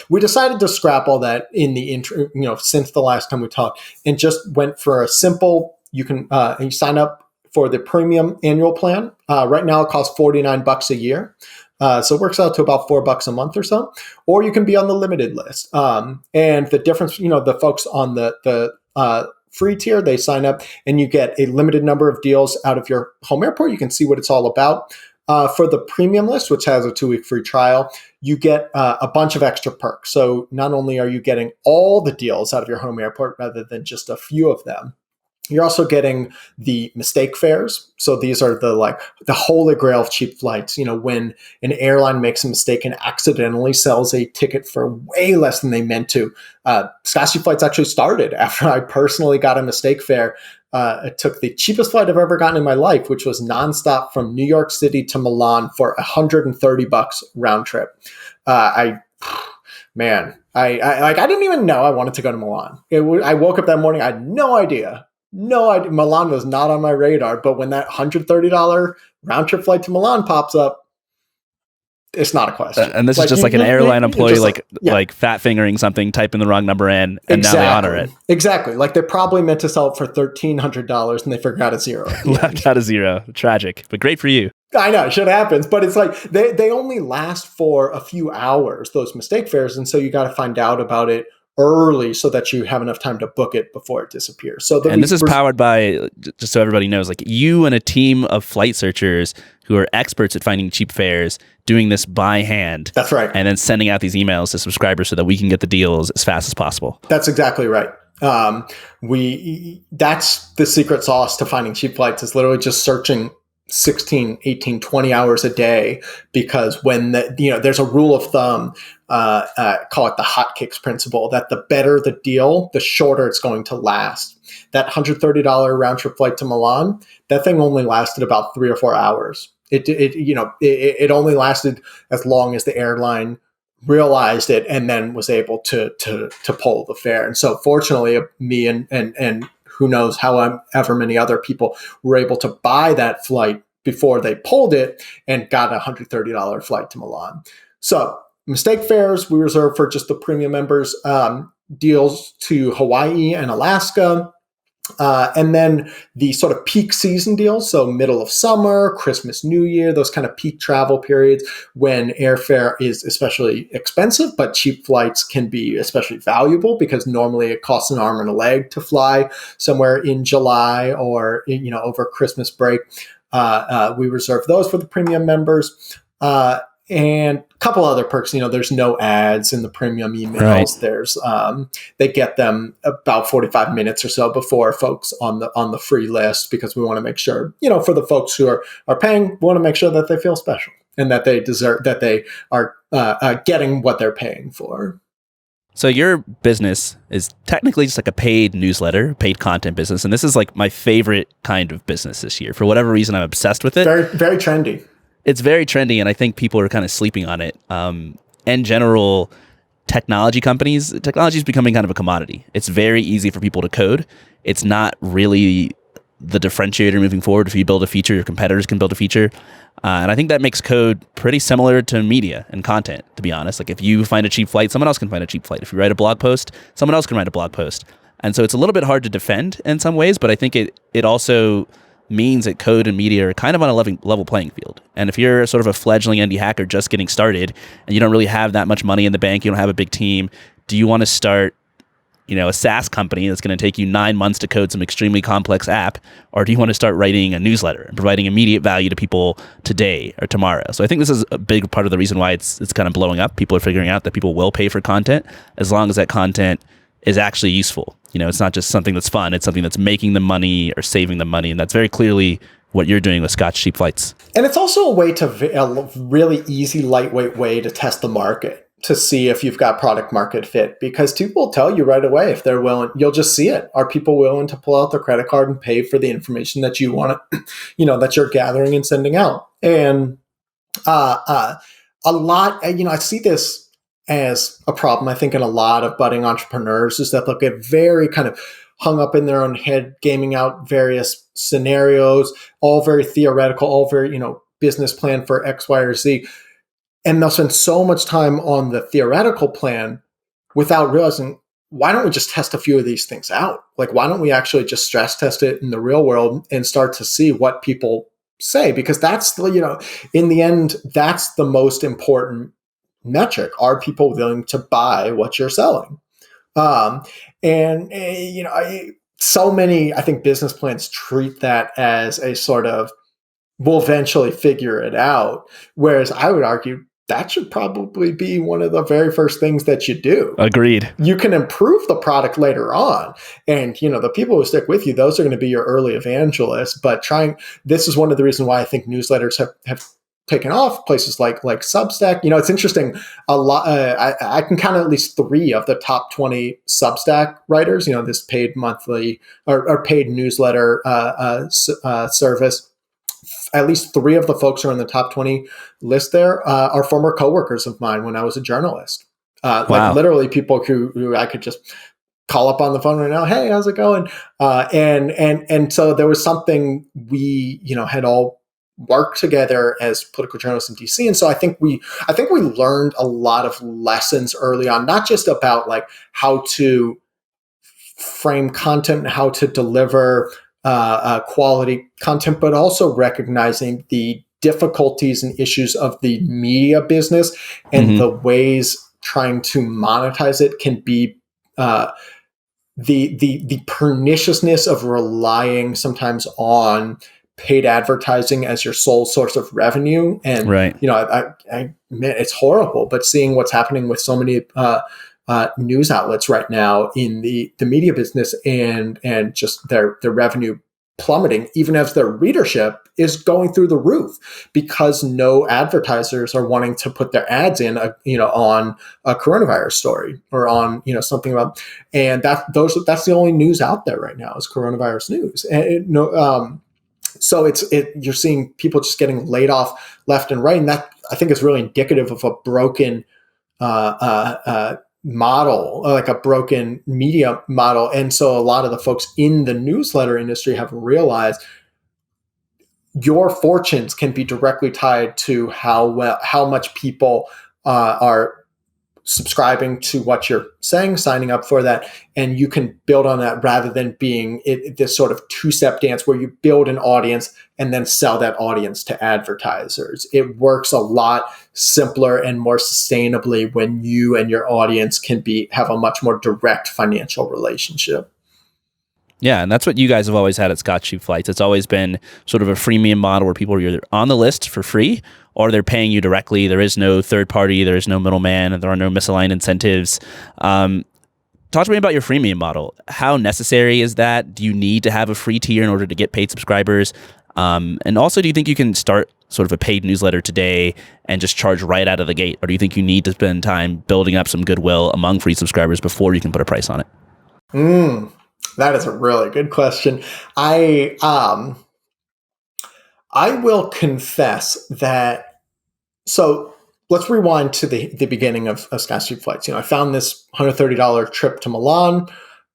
we decided to scrap all that in the intro, since the last time we talked, and just went for a simple you sign up for the premium annual plan. Right now it costs $49 a year. So it works out to about $4 a month or so, or you can be on the limited list. And the difference, the folks on the free tier, they sign up and you get a limited number of deals out of your home airport. You can see what it's all about. For the premium list, which has a 2-week free trial, you get a bunch of extra perks. So not only are you getting all the deals out of your home airport rather than just a few of them, you're also getting the mistake fares. So these are the holy grail of cheap flights. When an airline makes a mistake and accidentally sells a ticket for way less than they meant to. Scotch flights actually started after I personally got a mistake fare. It took the cheapest flight I've ever gotten in my life, which was nonstop from New York City to Milan for $130 round trip. I didn't even know I wanted to go to Milan. I woke up that morning, I had no idea. Milan was not on my radar, but when that $130 round trip flight to Milan pops up, it's not a question. And this is just like an airline employee, like fat fingering something, typing the wrong number in, and now they honor it. Exactly. Like they probably meant to sell it for $1,300 and they forgot a zero. Left out a zero. Tragic, but great for you. I know, shit happens, but it's like they only last for a few hours, those mistake fares, and so you got to find out about it early so that you have enough time to book it before it disappears. And this is powered by, just so everybody knows, like you and a team of flight searchers who are experts at finding cheap fares, doing this by hand. That's right. And then sending out these emails to subscribers so that we can get the deals as fast as possible. That's exactly right. That's the secret sauce to finding cheap flights, is literally just searching 16, 18, 20 hours a day, because when there's a rule of thumb, call it the hotcakes principle, that the better the deal, the shorter it's going to last. That $130 round trip flight to Milan, that thing only lasted about 3 or 4 hours. It only lasted as long as the airline realized it and then was able to pull the fare. And so fortunately, me and who knows however many other people were able to buy that flight before they pulled it and got a $130 flight to Milan. So mistake fares we reserve for just the premium members, deals to Hawaii and Alaska. And then the sort of peak season deals, so middle of summer, Christmas, New Year, those kind of peak travel periods when airfare is especially expensive, but cheap flights can be especially valuable because normally it costs an arm and a leg to fly somewhere in July or over Christmas break. We reserve those for the premium members. And a couple other perks, there's no ads in the premium emails. Right. There's they get them about 45 minutes or so before folks on the free list, because we want to make sure, for the folks who are paying, we want to make sure that they feel special and that they deserve, that they are getting what they're paying for. So your business is technically just like a paid newsletter, paid content business, and this is like my favorite kind of business this year. For whatever reason, I'm obsessed with it. Very, very trendy. It's very trendy, and I think people are kind of sleeping on it. In general, technology is becoming kind of a commodity. It's very easy for people to code. It's not really the differentiator moving forward. If you build a feature, your competitors can build a feature. And I think that makes code pretty similar to media and content, to be honest. Like if you find a cheap flight, someone else can find a cheap flight. If you write a blog post, someone else can write a blog post. And so it's a little bit hard to defend in some ways, but I think it also means that code and media are kind of on a level playing field. And if you're sort of a fledgling indie hacker just getting started and you don't really have that much money in the bank, you don't have a big team, do you want to start, a SaaS company that's going to take you 9 months to code some extremely complex app? Or do you want to start writing a newsletter and providing immediate value to people today or tomorrow? So I think this is a big part of the reason why it's kind of blowing up. People are figuring out that people will pay for content as long as that content is actually useful. It's not just something that's fun. It's something that's making them money or saving them money. And that's very clearly what you're doing with Scotch Cheap Flights. And it's also a really easy, lightweight way to test the market, to see if you've got product market fit, because people will tell you right away if they're willing. You'll just see it. Are people willing to pull out their credit card and pay for the information that you want to, that you're gathering and sending out? And a lot, I see this as a problem, I think, in a lot of budding entrepreneurs, is that they'll get very kind of hung up in their own head, gaming out various scenarios, all very theoretical, all very, business plan for X, Y, or Z. And they'll spend so much time on the theoretical plan without realizing why don't we just test a few of these things out? Like, why don't we actually just stress test it in the real world and start to see what people say? Because that's the, in the end, that's the most important metric. Are people willing to buy what you're selling? So many, I think, business plans treat that as a sort of, we'll eventually figure it out. Whereas I would argue that should probably be one of the very first things that you do. Agreed. You can improve the product later on. And, the people who stick with you, those are going to be your early evangelists. But this is one of the reasons why I think newsletters have taken off, places like Substack. It's interesting. A lot. I can count at least 3 of the top 20 Substack writers. This paid monthly or paid newsletter service. At least 3 of the folks who are in the top 20 list there are former coworkers of mine when I was a journalist. Wow. Like literally people who I could just call up on the phone right now. Hey, how's it going? And so there was something we had all worked together as political journalists in DC. And so I think we learned a lot of lessons early on, not just about like how to frame content and how to deliver quality content, but also recognizing the difficulties and issues of the media business and the ways trying to monetize it can be the perniciousness of relying sometimes on paid advertising as your sole source of revenue. And right. I man, it's horrible. But seeing what's happening with so many news outlets right now in the media business and just their revenue plummeting, even as their readership is going through the roof because no advertisers are wanting to put their ads in, on a coronavirus story or on, something about, and that's the only news out there right now is coronavirus news. And so you're seeing people just getting laid off left and right, and that I think is really indicative of a broken model, like a broken media model. And so a lot of the folks in the newsletter industry have realized your fortunes can be directly tied to how much people are subscribing to what you're saying, signing up for that, and you can build on that rather than being this sort of 2-step dance where you build an audience and then sell that audience to advertisers. It works a lot simpler and more sustainably when you and your audience can have a much more direct financial relationship. Yeah, and that's what you guys have always had at Scotch Cheap Flights. It's always been sort of a freemium model where people are either on the list for free or they're paying you directly. There is no third party, there is no middleman, and there are no misaligned incentives. Talk to me about your freemium model. How necessary is that? Do you need to have a free tier in order to get paid subscribers? And also, do you think you can start sort of a paid newsletter today and just charge right out of the gate? Or do you think you need to spend time building up some goodwill among free subscribers before you can put a price on it? That is a really good question. I will confess that. So let's rewind to the beginning of Scotch Cheap Flights. I found this $130 trip to Milan.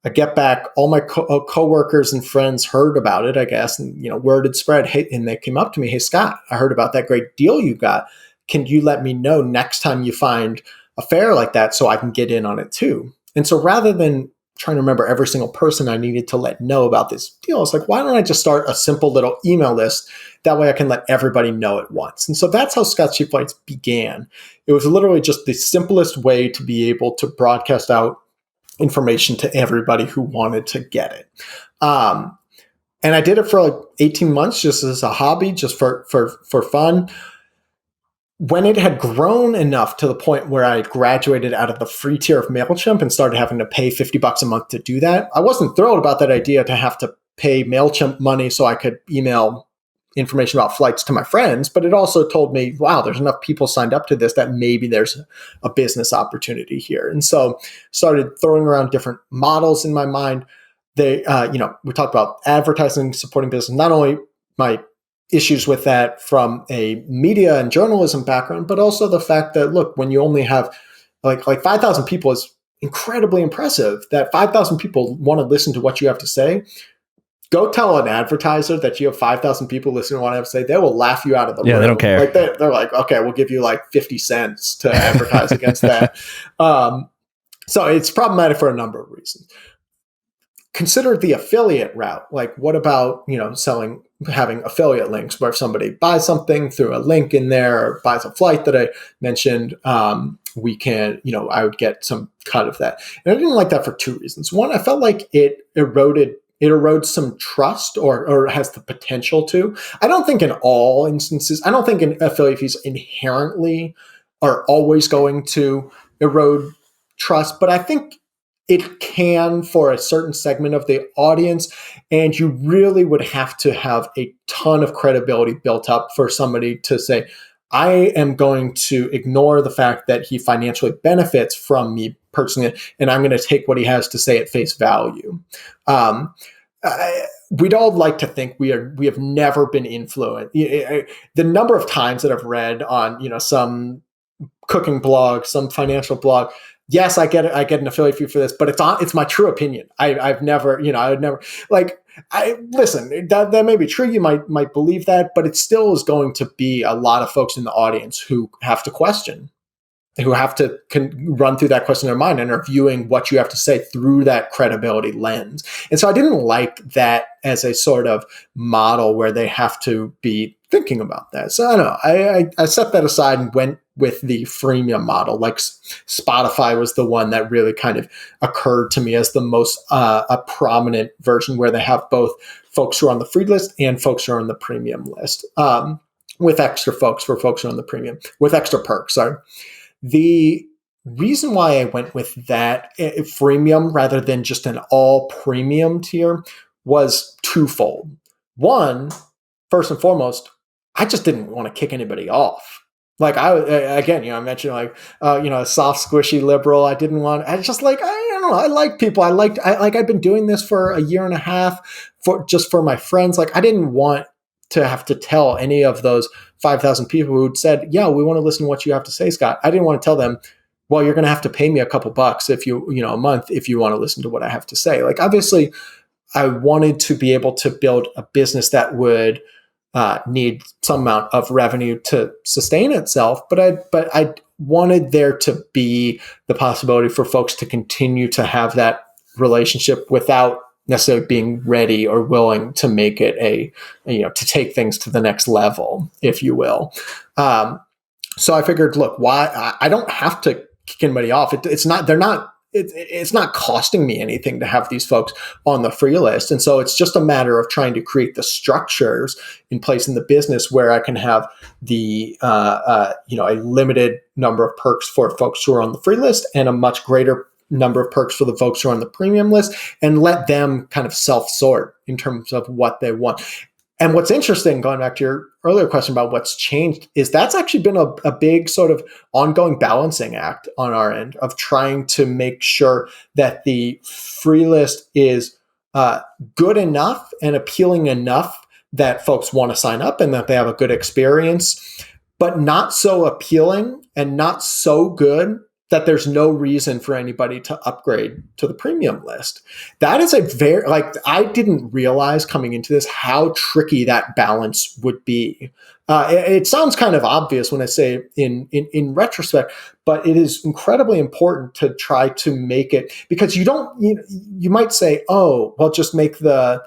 I get back, all my coworkers and friends heard about it, I guess, and word had spread. Hey, and they came up to me, "Hey Scott, I heard about that great deal you got. Can you let me know next time you find a fare like that so I can get in on it too?" And so rather than trying to remember every single person I needed to let know about this deal, it's like, why don't I just start a simple little email list? That way I can let everybody know at once. And so that's how Scotch Cheap Flights began. It was literally just the simplest way to be able to broadcast out information to everybody who wanted to get it. And I did it for like 18 months just as a hobby, just for fun. When it had grown enough to the point where I graduated out of the free tier of MailChimp and started having to pay $50 a month to do that, I wasn't thrilled about that idea to have to pay MailChimp money so I could email information about flights to my friends. But it also told me, wow, there's enough people signed up to this that maybe there's a business opportunity here. And so started throwing around different models in my mind. We talked about advertising, supporting business, not only my issues with that from a media and journalism background, but also the fact that, look, when you only have like 5,000 people is incredibly impressive. That 5,000 people want to listen to what you have to say. Go tell an advertiser that you have 5,000 people listening to what I have to say. They will laugh you out of the room. Yeah, they don't care. Like they're like, okay, we'll give you like 50 cents to advertise against that. So it's problematic for a number of reasons. Consider the affiliate route. Like, what about, having affiliate links where if somebody buys something through a link in there or buys a flight that I mentioned, we can, I would get some cut of that. And I didn't like that for two reasons. One, I felt like it erodes some trust or has the potential to. I don't think in all instances, I don't think affiliate fees inherently are always going to erode trust, but I think it can for a certain segment of the audience, and you really would have to have a ton of credibility built up for somebody to say, I am going to ignore the fact that he financially benefits from me purchasing it, and I'm going to take what he has to say at face value. We'd all like to think we have never been influenced. The number of times that I've read on some cooking blog, some financial blog, yes, I get it. I get an affiliate fee for this, but it's my true opinion. I've never, I would never listen, that may be true. You might believe that, but it still is going to be a lot of folks in the audience who have to question, who have to run through that question in their mind and are viewing what you have to say through that credibility lens. And so I didn't like that as a sort of model where they have to be thinking about that. So I don't know. I set that aside and went with the freemium model. Like Spotify was the one that really kind of occurred to me as the most a prominent version, where they have both folks who are on the free list and folks who are on the premium list, with extra folks for folks who are on the premium, with extra perks. Sorry. The reason why I went with that freemium rather than just an all premium tier was twofold. One, first and foremost, I just didn't want to kick anybody off. Like I mentioned a soft, squishy liberal. I don't know. I like people. I've been doing this for a year and a half for my friends. Like I didn't want to have to tell any of those 5,000 people who'd said, yeah, we want to listen to what you have to say, Scott. I didn't want to tell them, well, you're going to have to pay me a couple bucks a month if you want to listen to what I have to say. Like, obviously I wanted to be able to build a business that would need some amount of revenue to sustain itself. But I wanted there to be the possibility for folks to continue to have that relationship without necessarily being ready or willing to make it to take things to the next level, if you will. So I figured, look, why I don't have to kick anybody off. It's not costing me anything to have these folks on the free list. And so it's just a matter of trying to create the structures in place in the business where I can have the, a limited number of perks for folks who are on the free list and a much greater number of perks for the folks who are on the premium list, and let them kind of self-sort in terms of what they want. And what's interesting, going back to your earlier question about what's changed, is that's actually been a big sort of ongoing balancing act on our end of trying to make sure that the free list is good enough and appealing enough that folks want to sign up and that they have a good experience, but not so appealing and not so good that there's no reason for anybody to upgrade to the premium list. That is I didn't realize coming into this how tricky that balance would be. It sounds kind of obvious when I say in retrospect, but it is incredibly important to try to make it, because you might say, oh, well, just make the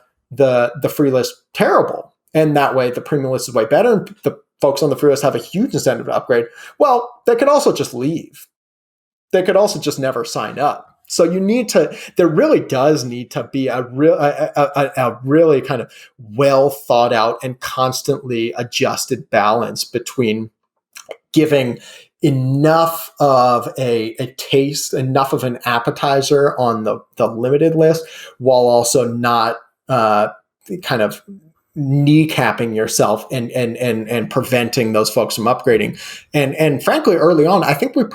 free list terrible. And that way the premium list is way better. And the folks on the free list have a huge incentive to upgrade. Well, they could also just leave. They could also just never sign up. So there really does need to be a really kind of well thought out and constantly adjusted balance between giving enough of a taste, enough of an appetizer on the limited list, while also not kind of kneecapping yourself and preventing those folks from upgrading. And frankly, early on, I think we've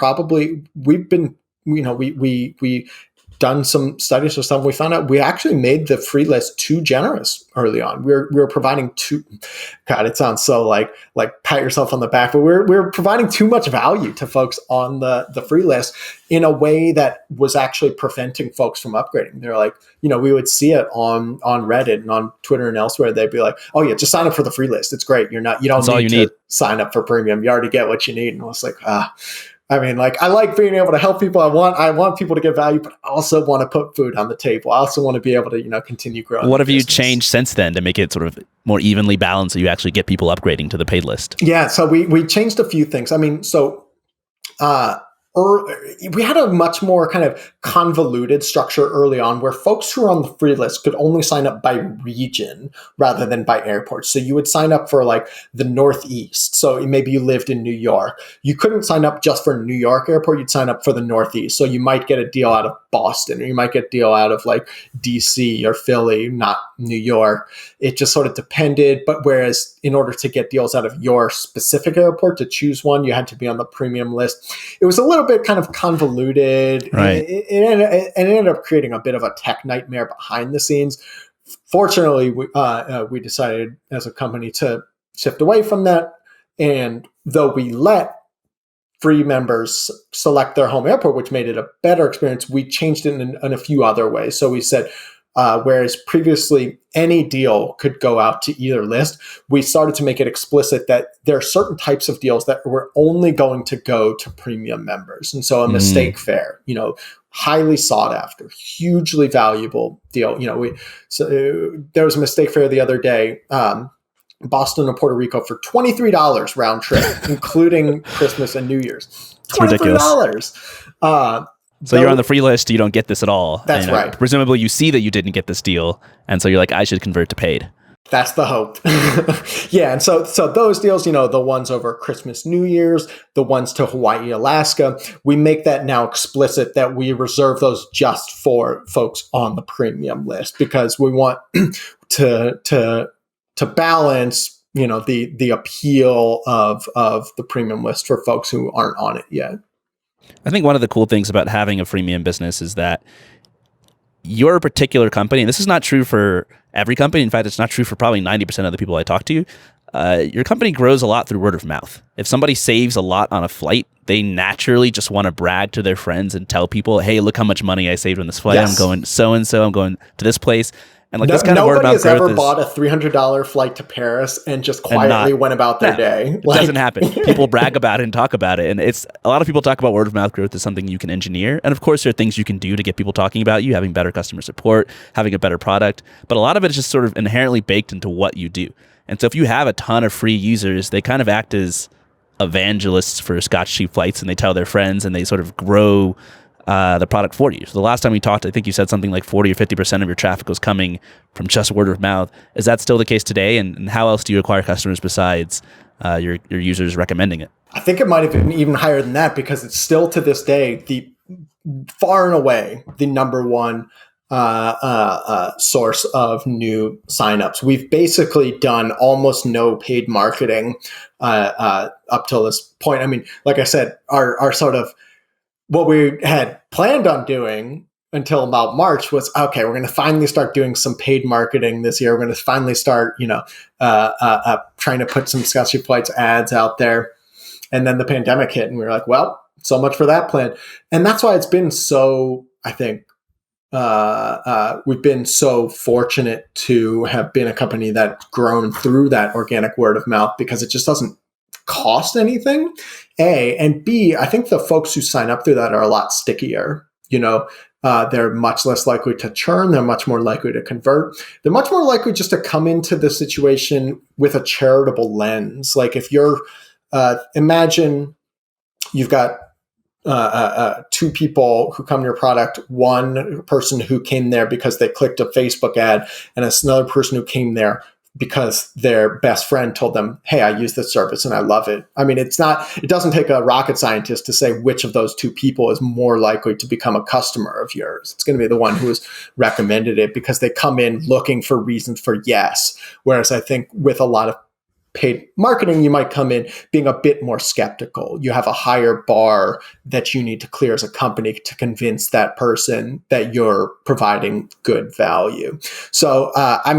done some studies or something. We found out we actually made the free list too generous early on. We were providing God, it sounds so like pat yourself on the back, but we're providing too much value to folks on the free list in a way that was actually preventing folks from upgrading. They're like, we would see it on Reddit and on Twitter and elsewhere. They'd be like, oh yeah, just sign up for the free list. It's great. You don't need to sign up for premium. You already get what you need. And I was like, I mean, like, I like being able to help people. I want people to get value, but I also want to put food on the table. I also want to be able to, continue growing. What have you changed since then to make it sort of more evenly balanced so you actually get people upgrading to the paid list? Yeah, so we changed a few things. I mean, so we had a much more kind of convoluted structure early on where folks who are on the free list could only sign up by region rather than by airport. So you would sign up for like the Northeast. So maybe you lived in New York. You couldn't sign up just for New York airport. You'd sign up for the Northeast. So you might get a deal out of Boston, or you might get a deal out of like DC or Philly, not New York. It just sort of depended. But whereas in order to get deals out of your specific airport, to choose one, you had to be on the premium list. It was a little bit kind of convoluted. Right. It ended up creating a bit of a tech nightmare behind the scenes. Fortunately, we decided as a company to shift away from that. And though we let free members select their home airport, which made it a better experience, we changed it in a few other ways. So we said, whereas previously any deal could go out to either list, we started to make it explicit that there are certain types of deals that were only going to go to premium members. And so a mistake fare, highly sought after, hugely valuable deal. There was a mistake fare the other day, Boston to Puerto Rico for $23 round trip, including Christmas and New Year's. $23. So you're on the free list, you don't get this at all. That's right. Presumably you see that you didn't get this deal, and so you're like, I should convert to paid. That's the hope. Yeah, and so those deals, the ones over Christmas, New Year's, the ones to Hawaii, Alaska, we make that now explicit that we reserve those just for folks on the premium list, because we want to balance, the appeal of the premium list for folks who aren't on it yet. I think one of the cool things about having a freemium business is that your particular company, and this is not true for every company. In fact, it's not true for probably 90% of the people I talk to. Your company grows a lot through word of mouth. If somebody saves a lot on a flight, they naturally just want to brag to their friends and tell people, hey, look how much money I saved on this flight. Yes. I'm going so-and-so. I'm going to this place. And like this kind of word of mouth growth. Nobody has ever bought a $300 flight to Paris and just quietly went about their day. It doesn't happen. People brag about it and talk about it. And a lot of people talk about word of mouth growth as something you can engineer. And of course, there are things you can do to get people talking about you, having better customer support, having a better product. But a lot of it is just sort of inherently baked into what you do. And so if you have a ton of free users, they kind of act as evangelists for Scotch cheap flights, and they tell their friends, and they sort of grow the product for you. So the last time we talked, I think you said something like 40 or 50% of your traffic was coming from just word of mouth. Is that still the case today? And how else do you acquire customers besides your users recommending it? I think it might have been even higher than that, because it's still to this day the far and away the number one source of new signups. We've basically done almost no paid marketing up till this point. I mean, like I said, our sort of what we had planned on doing until about March was, okay, we're going to finally start doing some paid marketing this year. We're going to finally start, trying to put some Scotch Flights ads out there. And then the pandemic hit, and we were like, well, so much for that plan. And that's why it's been so, I think, we've been so fortunate to have been a company that's grown through that organic word of mouth, because it just doesn't cost anything, A. And B, I think the folks who sign up through that are a lot stickier. They're much less likely to churn. They're much more likely to convert. They're much more likely just to come into the situation with a charitable lens. Like if you're, imagine you've got two people who come to your product, one person who came there because they clicked a Facebook ad, and another person who came there because their best friend told them, hey, I use this service and I love it. I mean, it doesn't take a rocket scientist to say which of those two people is more likely to become a customer of yours. It's going to be the one who has recommended it, because they come in looking for reasons for yes. Whereas I think with a lot of paid marketing, you might come in being a bit more skeptical. You have a higher bar that you need to clear as a company to convince that person that you're providing good value. So, I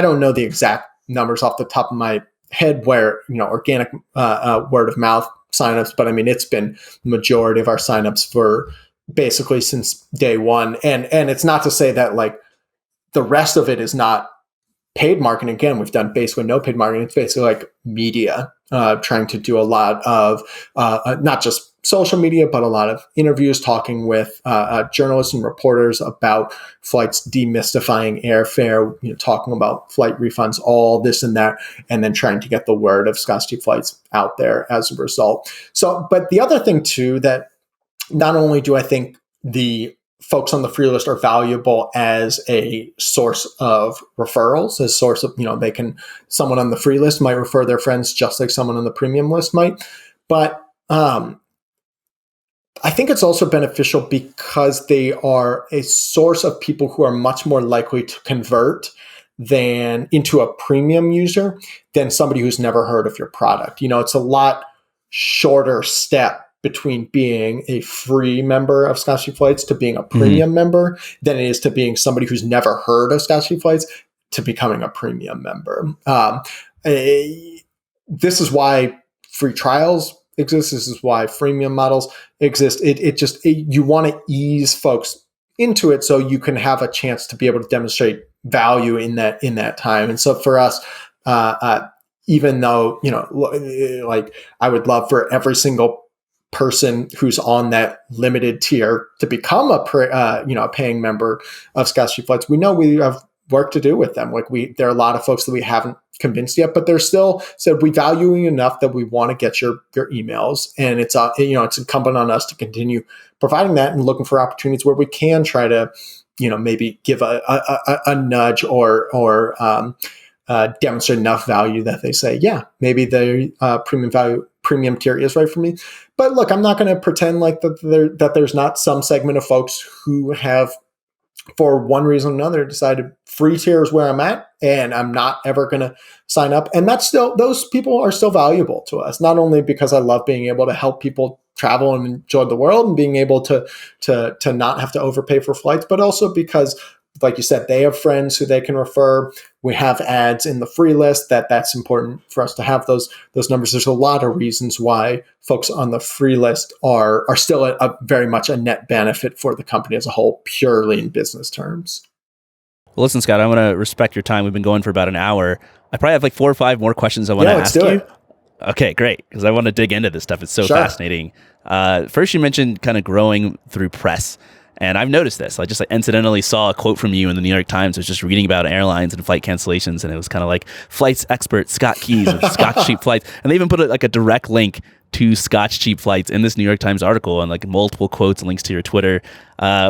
don't know the exact numbers off the top of my head where, organic word of mouth signups, but I mean, it's been the majority of our signups for basically since day one. And it's not to say that like the rest of it is not paid marketing. Again, we've done basically no paid marketing. It's basically like media, trying to do a lot of not just social media, but a lot of interviews talking with journalists and reporters about flights, demystifying airfare, talking about flight refunds, all this and that, and then trying to get the word of Scotch Cheap Flights out there as a result. So, but the other thing too, that not only do I think the folks on the free list are valuable as a source of referrals, as a source of, someone on the free list might refer their friends just like someone on the premium list might. But I think it's also beneficial because they are a source of people who are much more likely to convert than into a premium user than somebody who's never heard of your product. It's a lot shorter step between being a free member of Scotch Cheap Flights to being a premium member than it is to being somebody who's never heard of Scotch Cheap Flights to becoming a premium member. This is why free trials exist. This is why freemium models exist. You want to ease folks into it so you can have a chance to be able to demonstrate value in that time. And so for us, even though, like I would love for every single person who's on that limited tier to become a paying member of Scotch Cheap Flights, we know we have work to do with them. Like there are a lot of folks that we haven't convinced yet, but they're still said we value you enough that we want to get your emails, and it's incumbent on us to continue providing that and looking for opportunities where we can try to maybe give a nudge or demonstrate enough value that they say, yeah, maybe the premium tier is right for me. But look, I'm not going to pretend like that there's not some segment of folks who have, for one reason or another, decided free tier is where I'm at and I'm not ever going to sign up. And those people are still valuable to us, not only because I love being able to help people travel and enjoy the world and being able to not have to overpay for flights, but also because, like you said, they have friends who they can refer. We have ads in the free list that's important for us to have those numbers. There's a lot of reasons why folks on the free list are still a very much a net benefit for the company as a whole, purely in business terms. Well, listen, Scott, I want to respect your time. We've been going for about an hour. I probably have like 4 or 5 more questions I want to ask you. Okay, great. Because I want to dig into this stuff. It's so fascinating. First, you mentioned kind of growing through press. And I've noticed this. I just incidentally saw a quote from you in the New York Times. I was just reading about airlines and flight cancellations, and it was kind of like flights expert Scott Keys of Scotch Cheap Flights. And they even put a direct link to Scotch Cheap Flights in this New York Times article, and multiple quotes and links to your Twitter.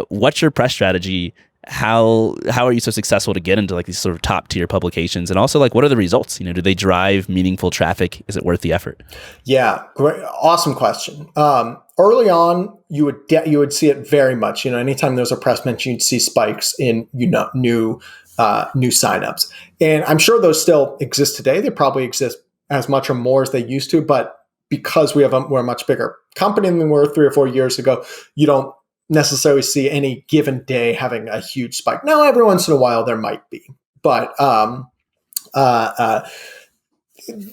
What's your press strategy? How are you so successful to get into these sort of top tier publications? And also what are the results? Do they drive meaningful traffic? Is it worth the effort? Yeah, great, awesome question. Early on, you would see it very much. Anytime there's a press mention, you'd see spikes in new signups, and I'm sure those still exist today. They probably exist as much or more as they used to, but because we're a much bigger company than we were 3 or 4 years ago, you don't necessarily see any given day having a huge spike. Now, every once in a while there might be, but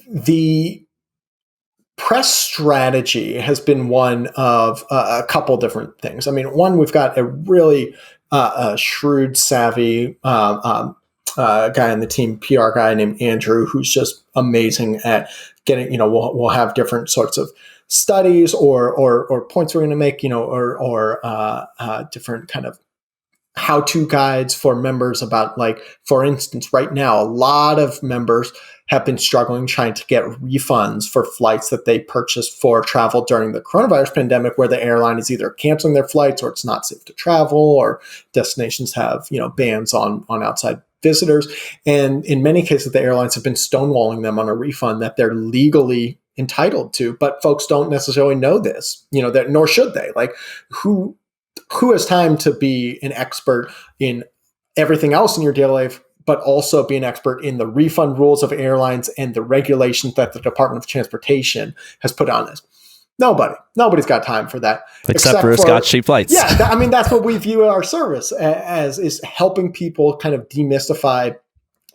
the press strategy has been one of a couple different things. I mean, one, we've got a really shrewd, savvy guy on the team, PR guy named Andrew, who's just amazing at getting, we'll have different sorts of studies or points we're going to make, or different kind of how-to guides for members about, for instance, right now, a lot of members have been struggling trying to get refunds for flights that they purchased for travel during the coronavirus pandemic, where the airline is either canceling their flights or it's not safe to travel, or destinations have, bans on outside visitors. And in many cases, the airlines have been stonewalling them on a refund that they're legally entitled to, but folks don't necessarily know this, that nor should they. Who has time to be an expert in everything else in your daily life, but also be an expert in the refund rules of airlines and the regulations that the Department of Transportation has put on this? Nobody's got time for that. Except for Scotch Cheap Flights. Yeah, that's what we view our service as, is helping people kind of demystify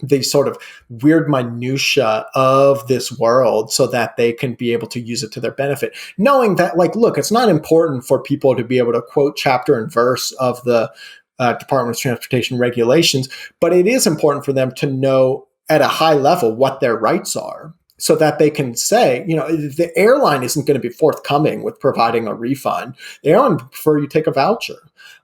the sort of weird minutia of this world so that they can be able to use it to their benefit. Knowing that, look, it's not important for people to be able to quote chapter and verse of the Department of Transportation regulations, but it is important for them to know at a high level what their rights are, so that they can say, the airline isn't going to be forthcoming with providing a refund. The airline would prefer you take a voucher.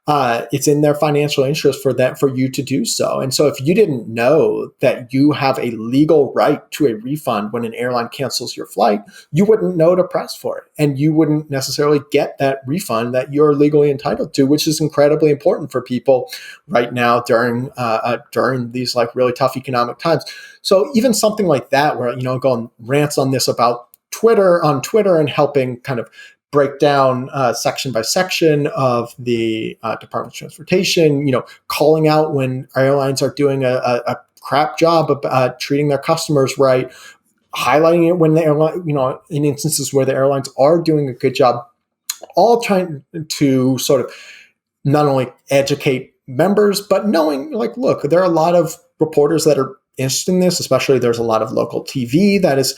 It's in their financial interest for you to do so. And so if you didn't know that you have a legal right to a refund when an airline cancels your flight, you wouldn't know to press for it. And you wouldn't necessarily get that refund that you're legally entitled to, which is incredibly important for people right now during these like really tough economic times. So even something like that, where, going rants on this about on Twitter and helping kind of break down section by section of the Department of Transportation, calling out when airlines are doing a crap job of treating their customers right, highlighting it when the airline, in instances where the airlines are doing a good job, all trying to sort of not only educate members, but knowing like, look, there are a lot of reporters that are interested in this, especially there's a lot of local TV that is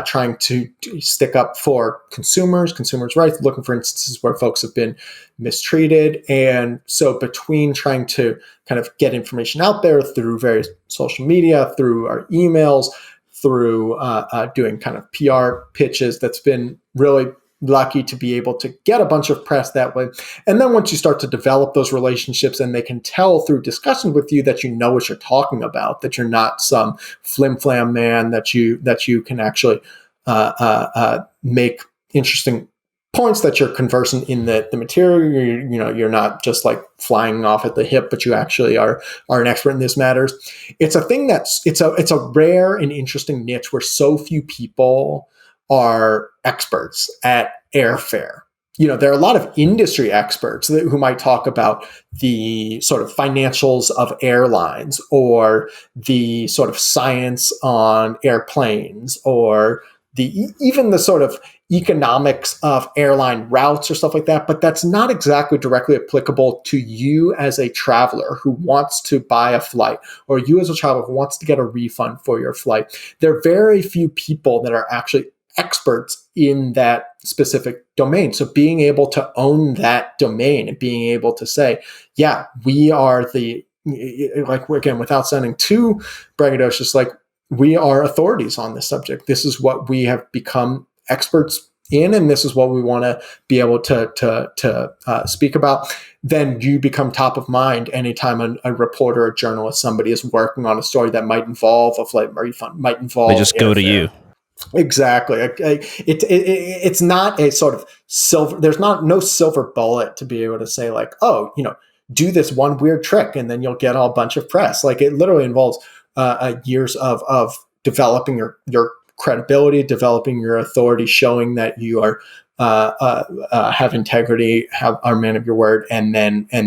trying to stick up for consumers' rights, looking for instances where folks have been mistreated. And so between trying to kind of get information out there through various social media, through our emails, through doing kind of PR pitches, that's been really lucky to be able to get a bunch of press that way. And then once you start to develop those relationships and they can tell through discussions with you that you know what you're talking about, that you're not some flim-flam man, that you can actually make interesting points, that you're conversant in the material, you're not just like flying off at the hip, but you actually are an expert in this matters. It's a thing it's a rare and interesting niche where so few people are experts at airfare. There are a lot of industry experts who might talk about the sort of financials of airlines, or the sort of science on airplanes, or even the sort of economics of airline routes or stuff like that. But that's not exactly directly applicable to you as a traveler who wants to buy a flight, or you as a traveler who wants to get a refund for your flight. There are very few people that are actually experts in that specific domain. So being able to own that domain and being able to say, yeah, we are again, without sounding too braggadocious, like, we are authorities on this subject. This is what we have become experts in, and this is what we want to be able to speak about. Then you become top of mind anytime a reporter, a journalist, somebody is working on a story that might involve a flight refund, might involve. They just go to you. Exactly. It's not a sort of silver. There's no silver bullet to be able to say like, oh, do this one weird trick and then you'll get a bunch of press. Like, it literally involves years of developing your credibility, developing your authority, showing that you are have integrity, are a man of your word, and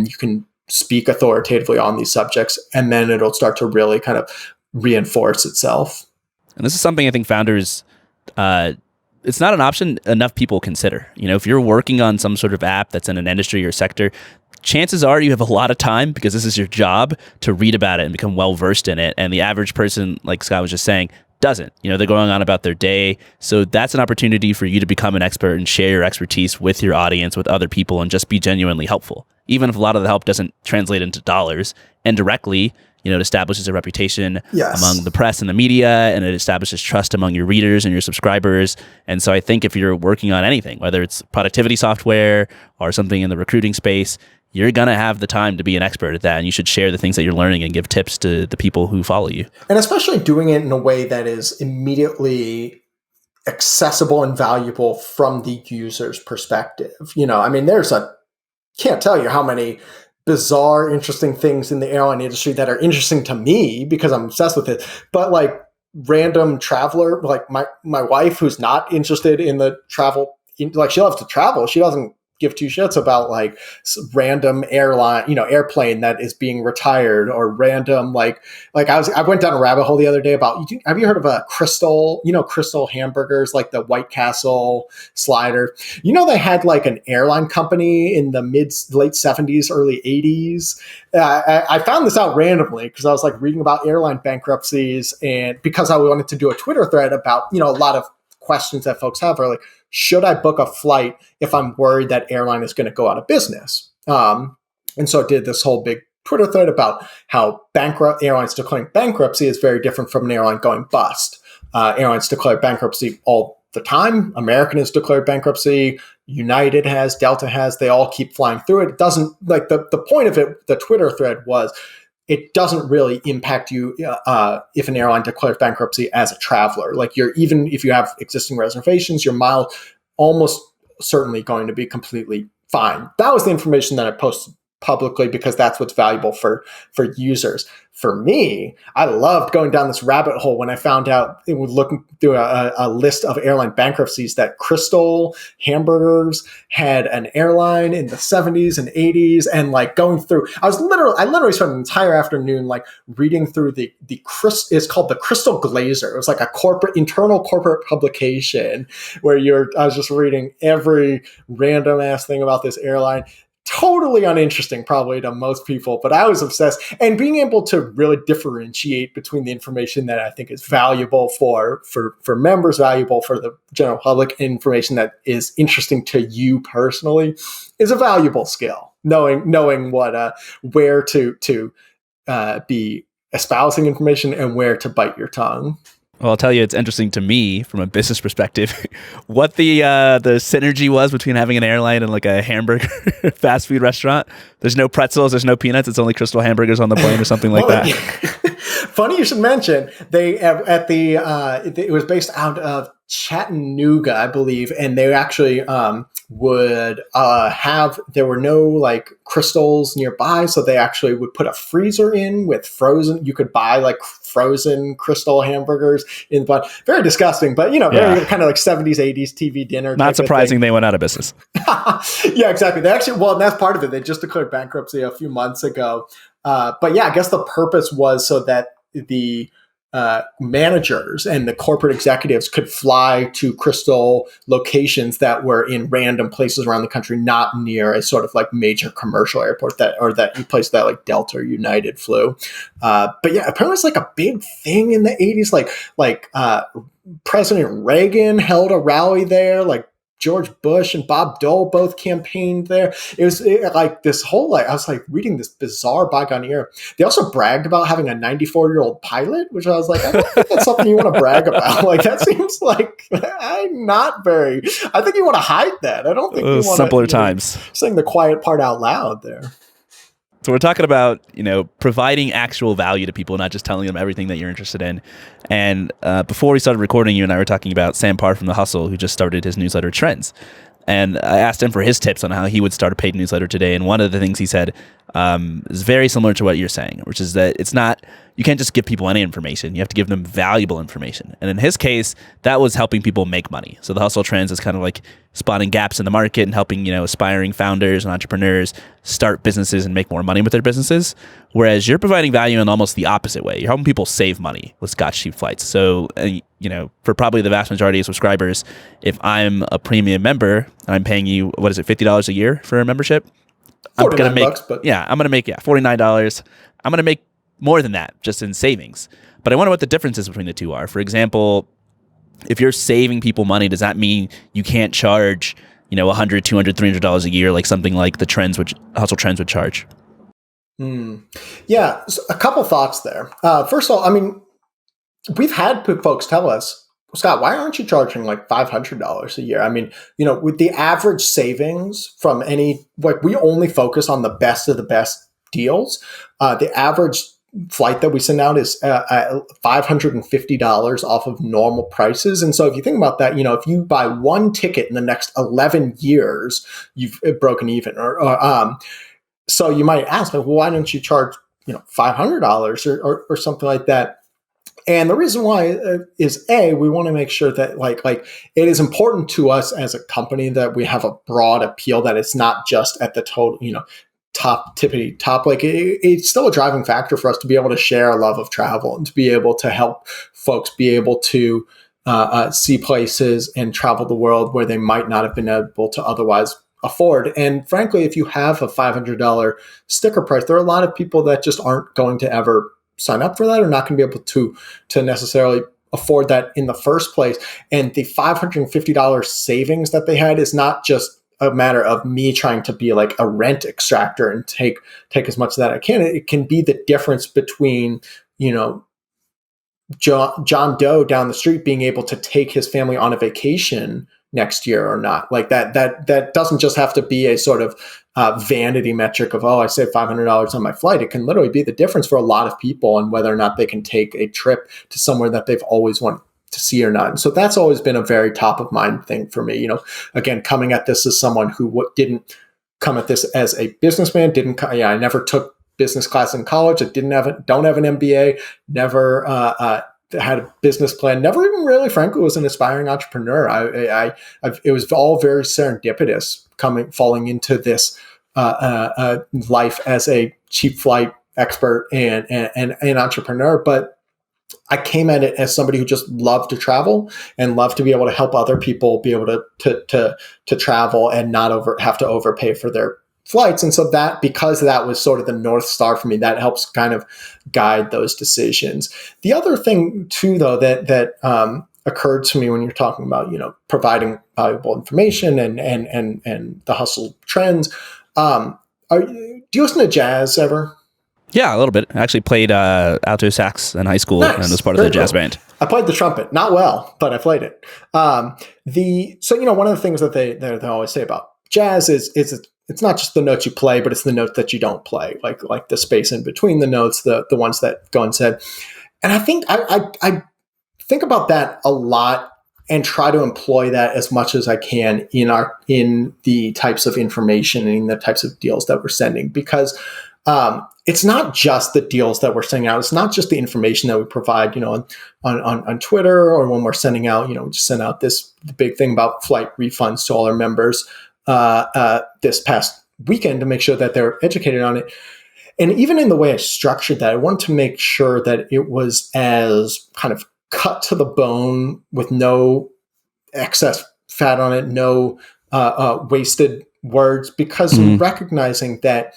you can speak authoritatively on these subjects, and then it'll start to really kind of reinforce itself. And this is something I think founders, it's not an option enough people consider. If you're working on some sort of app that's in an industry or sector, chances are you have a lot of time, because this is your job, to read about it and become well-versed in it. And the average person, like Scott was just saying, doesn't. They're going on about their day. So that's an opportunity for you to become an expert and share your expertise with your audience, with other people, and just be genuinely helpful. Even if a lot of the help doesn't translate into dollars, indirectly, it establishes a reputation among the press and the media, and it establishes trust among your readers and your subscribers. And so I think if you're working on anything, whether it's productivity software or something in the recruiting space, you're going to have the time to be an expert at that. And you should share the things that you're learning and give tips to the people who follow you. And especially doing it in a way that is immediately accessible and valuable from the user's perspective. Can't tell you how many bizarre, interesting things in the airline industry that are interesting to me because I'm obsessed with it. But like random traveler, like my wife, who's not interested in the travel, like she loves to travel. She doesn't give two shits about like random airplane that is being retired, or random I went down a rabbit hole the other day about, have you heard of a Crystal hamburgers, like the White Castle slider? They had like an airline company in the late 70s, early 80s. I found this out randomly because I was like reading about airline bankruptcies, and because I wanted to do a Twitter thread about, a lot of questions that folks have are like, should I book a flight if I'm worried that airline is going to go out of business? And so I did this whole big Twitter thread about how airlines declaring bankruptcy is very different from an airline going bust. airlines declare bankruptcy all the time. American has declared bankruptcy. United has, Delta has. They all keep flying through it. It doesn't, like, the point of it, the Twitter thread was, it doesn't really impact you if an airline declares bankruptcy as a traveler. Like, even if you have existing reservations, your mile almost certainly going to be completely fine. That was the information that I posted publicly because that's what's valuable for users. For me, I loved going down this rabbit hole when I found out, it was looking through a list of airline bankruptcies, that Crystal Hamburgers had an airline in the 70s and 80s, and like going through, I literally spent an entire afternoon like reading through it's called the Crystal Glazer. It was like a internal corporate publication where I was just reading every random ass thing about this airline. Totally uninteresting probably to most people, but I was obsessed. And being able to really differentiate between the information that I think is valuable for members, valuable for the general public, information that is interesting to you personally, is a valuable skill. Knowing what where to be espousing information and where to bite your tongue. Well, I'll tell you, it's interesting to me from a business perspective what the synergy was between having an airline and like a hamburger fast food restaurant. There's no pretzels, there's no peanuts. It's only Crystal hamburgers on the plane or something like that. Funny you should mention, they it was based out of Chattanooga, I believe, and they actually would there were no like Crystals nearby, so they actually would put a freezer in with frozen. You could buy like frozen Crystal hamburgers in the bun. Very disgusting, but very kind of like 70s, 80s TV dinner. Not surprising they went out of business. Yeah, exactly. They actually, and that's part of it. They just declared bankruptcy a few months ago. But yeah, I guess the purpose was so that the managers and the corporate executives could fly to Crystal locations that were in random places around the country, not near a sort of like major commercial airport that place that like Delta or United flew. But yeah, apparently it's like a big thing in the 80s. Like President Reagan held a rally there. Like George Bush and Bob Dole both campaigned there. It was like this whole, I was like reading this bizarre bygone era. They also bragged about having a 94-year-old pilot, which I was like, I don't think that's something you want to brag about. Like, that seems like I think you want to hide that. I don't think you want to. Simpler times. Saying the quiet part out loud there. So we're talking about, providing actual value to people, not just telling them everything that you're interested in. And before we started recording, you and I were talking about Sam Parr from The Hustle, who just started his newsletter Trends. And I asked him for his tips on how he would start a paid newsletter today. And one of the things he said is very similar to what you're saying, which is that you can't just give people any information. You have to give them valuable information. And in his case, that was helping people make money. So The Hustle Trends is kind of like spotting gaps in the market and helping, aspiring founders and entrepreneurs start businesses and make more money with their businesses. Whereas you're providing value in almost the opposite way. You're helping people save money with Scotch Cheap Flights. So, for probably the vast majority of subscribers, if I'm a premium member and I'm paying you, what is it, $50 a year for a membership? I'm going to make $49. I'm going to make more than that just in savings. But I wonder what the differences between the two are. For example, if you're saving people money, does that mean you can't charge, $100, $200, $300 a year, like something like the Hustle Trends would charge? Yeah, so a couple thoughts there. First of all, I mean, we've had folks tell us, Scott, why aren't you charging like $500 a year? I mean, with the average savings from we only focus on the best of the best deals. The average flight that we send out is $550 off of normal prices. And so if you think about that, if you buy one ticket in the next 11 years, you've broken even. So you might ask, well, why don't you charge, $500 or something like that? And the reason why is we want to make sure that like it is important to us as a company that we have a broad appeal, that it's not just at the total, tippity top. Like it's still a driving factor for us to be able to share a love of travel and to be able to help folks be able to see places and travel the world where they might not have been able to otherwise afford. And frankly, if you have a $500 sticker price, there are a lot of people that just aren't going to ever sign up for that, or not going to be able to necessarily afford that in the first place. And the $550 savings that they had is not just a matter of me trying to be like a rent extractor and take as much of that I can. It can be the difference between, John Doe down the street being able to take his family on a vacation next year or not. Like that doesn't just have to be a sort of vanity metric of, oh, I saved $500 on my flight. It can literally be the difference for a lot of people on whether or not they can take a trip to somewhere that they've always wanted to see or not. And so that's always been a very top of mind thing for me. Again, coming at this as someone who didn't come at this as a businessman, I never took business class in college. I don't have an MBA, never had a business plan, never even really, frankly, was an aspiring entrepreneur. It was all very serendipitous falling into this life as a cheap flight expert and an entrepreneur. But I came at it as somebody who just loved to travel and loved to be able to help other people be able to travel and not have to overpay for their flights. And so because that was sort of the North Star for me, that helps kind of guide those decisions. The other thing too, though, that occurred to me when you're talking about, providing valuable information and the hustle trends. Do you listen to jazz ever? Yeah, a little bit. I actually played alto sax in high school. Nice. And was part of the jazz band. I played the trumpet, not well, but I played it. One of the things that they always say about jazz is it's not just the notes you play, but it's the notes that you don't play, like the space in between the notes, the ones that go unsaid. And I think I think about that a lot and try to employ that as much as I can in the types of information and in the types of deals that we're sending, because it's not just the deals that we're sending out. It's not just the information that we provide, on Twitter, or when we're sending out, we just sent out the big thing about flight refunds to all our members this past weekend to make sure that they're educated on it. And even in the way I structured that, I wanted to make sure that it was as kind of cut to the bone with no excess fat on it, no wasted words, because recognizing that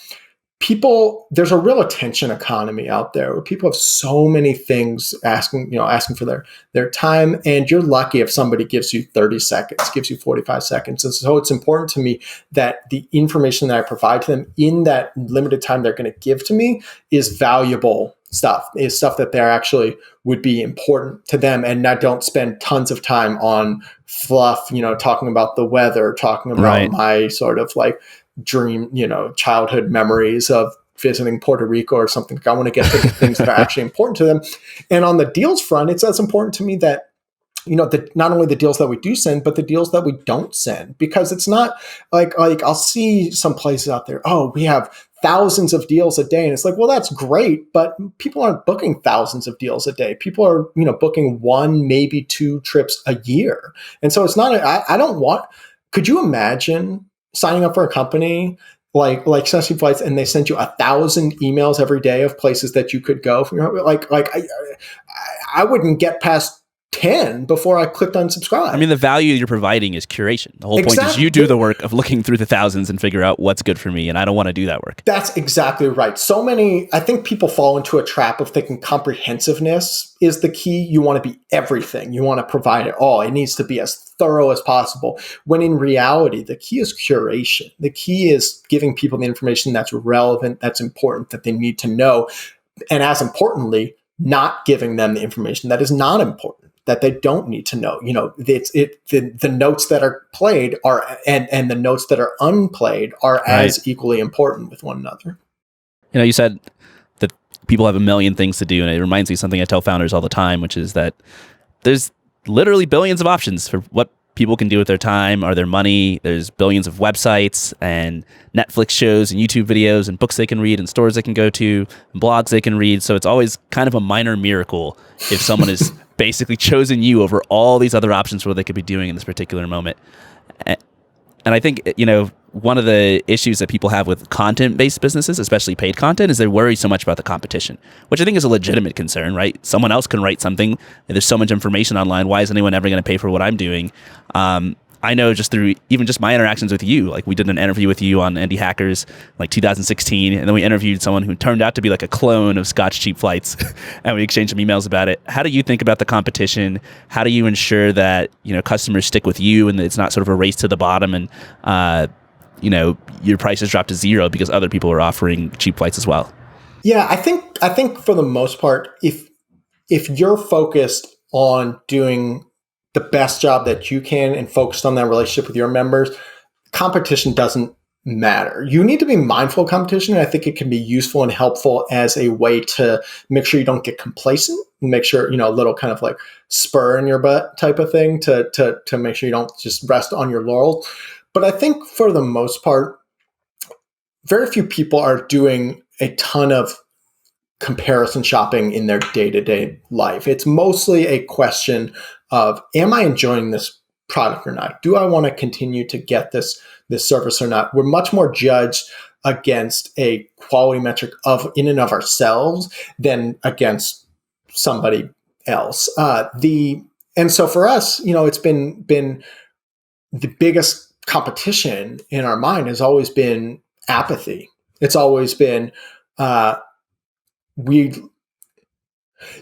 there's a real attention economy out there where people have so many things asking for their time. And you're lucky if somebody gives you 30 seconds, gives you 45 seconds. And so it's important to me that the information that I provide to them in that limited time they're going to give to me is valuable stuff, is stuff that they're actually would be important to them. And I don't spend tons of time on fluff, talking about the weather, talking about my sort of like dream, childhood memories of visiting Puerto Rico or something. I want to get to the things that are actually important to them. And on the deals front, it's as important to me that, not only the deals that we do send, but the deals that we don't send, because it's not like I'll see some places out there, oh, we have thousands of deals a day. And it's like, well, that's great, but people aren't booking thousands of deals a day. People are, booking 1, maybe 2 trips a year. And so it's not, could you imagine signing up for a company like Sesame Flights, and they sent you 1,000 emails every day of places that you could go from your, I wouldn't get past 10 before I clicked unsubscribe. I mean, the value you're providing is curation. The whole point is you do the work of looking through the thousands and figure out what's good for me, and I don't want to do that work. That's exactly right. I think people fall into a trap of thinking comprehensiveness is the key. You want to be everything. You want to provide it all. It needs to be as thorough as possible. When in reality, the key is curation. The key is giving people the information that's relevant, that's important, that they need to know. And as importantly, not giving them the information that is not important, that they don't need to know. The notes that are played and the notes that are unplayed are as equally important with one another. You said that people have a million things to do, and it reminds me of something I tell founders all the time, which is that there's literally billions of options for what people can do with their time or their money. There's billions of websites and Netflix shows and YouTube videos and books they can read and stores they can go to and blogs they can read. So it's always kind of a minor miracle if someone has basically chosen you over all these other options for what they could be doing in this particular moment. And I think, one of the issues that people have with content-based businesses, especially paid content, is they worry so much about the competition, which I think is a legitimate concern, right? Someone else can write something. There's so much information online. Why is anyone ever going to pay for what I'm doing? I know just through even just my interactions with you, like we did an interview with you on Indie Hackers, like 2016, and then we interviewed someone who turned out to be like a clone of Scotch Cheap Flights, and we exchanged some emails about it. How do you think about the competition? How do you ensure that customers stick with you and it's not sort of a race to the bottom and your prices drop to zero because other people are offering cheap flights as well? Yeah, I think for the most part, if if you're focused on doing the best job that you can and focused on that relationship with your members, competition doesn't matter. You need to be mindful of competition. And I think it can be useful and helpful as a way to make sure you don't get complacent and make sure, a little kind of like spur in your butt type of thing to make sure you don't just rest on your laurels. But I think for the most part, very few people are doing a ton of comparison shopping in their day-to-day life. It's mostly a question of, am I enjoying this product or not? Do I want to continue to get this service or not? We're much more judged against a quality metric of in and of ourselves than against somebody else. And so for us, it's been the biggest competition in our mind has always been apathy. It's always been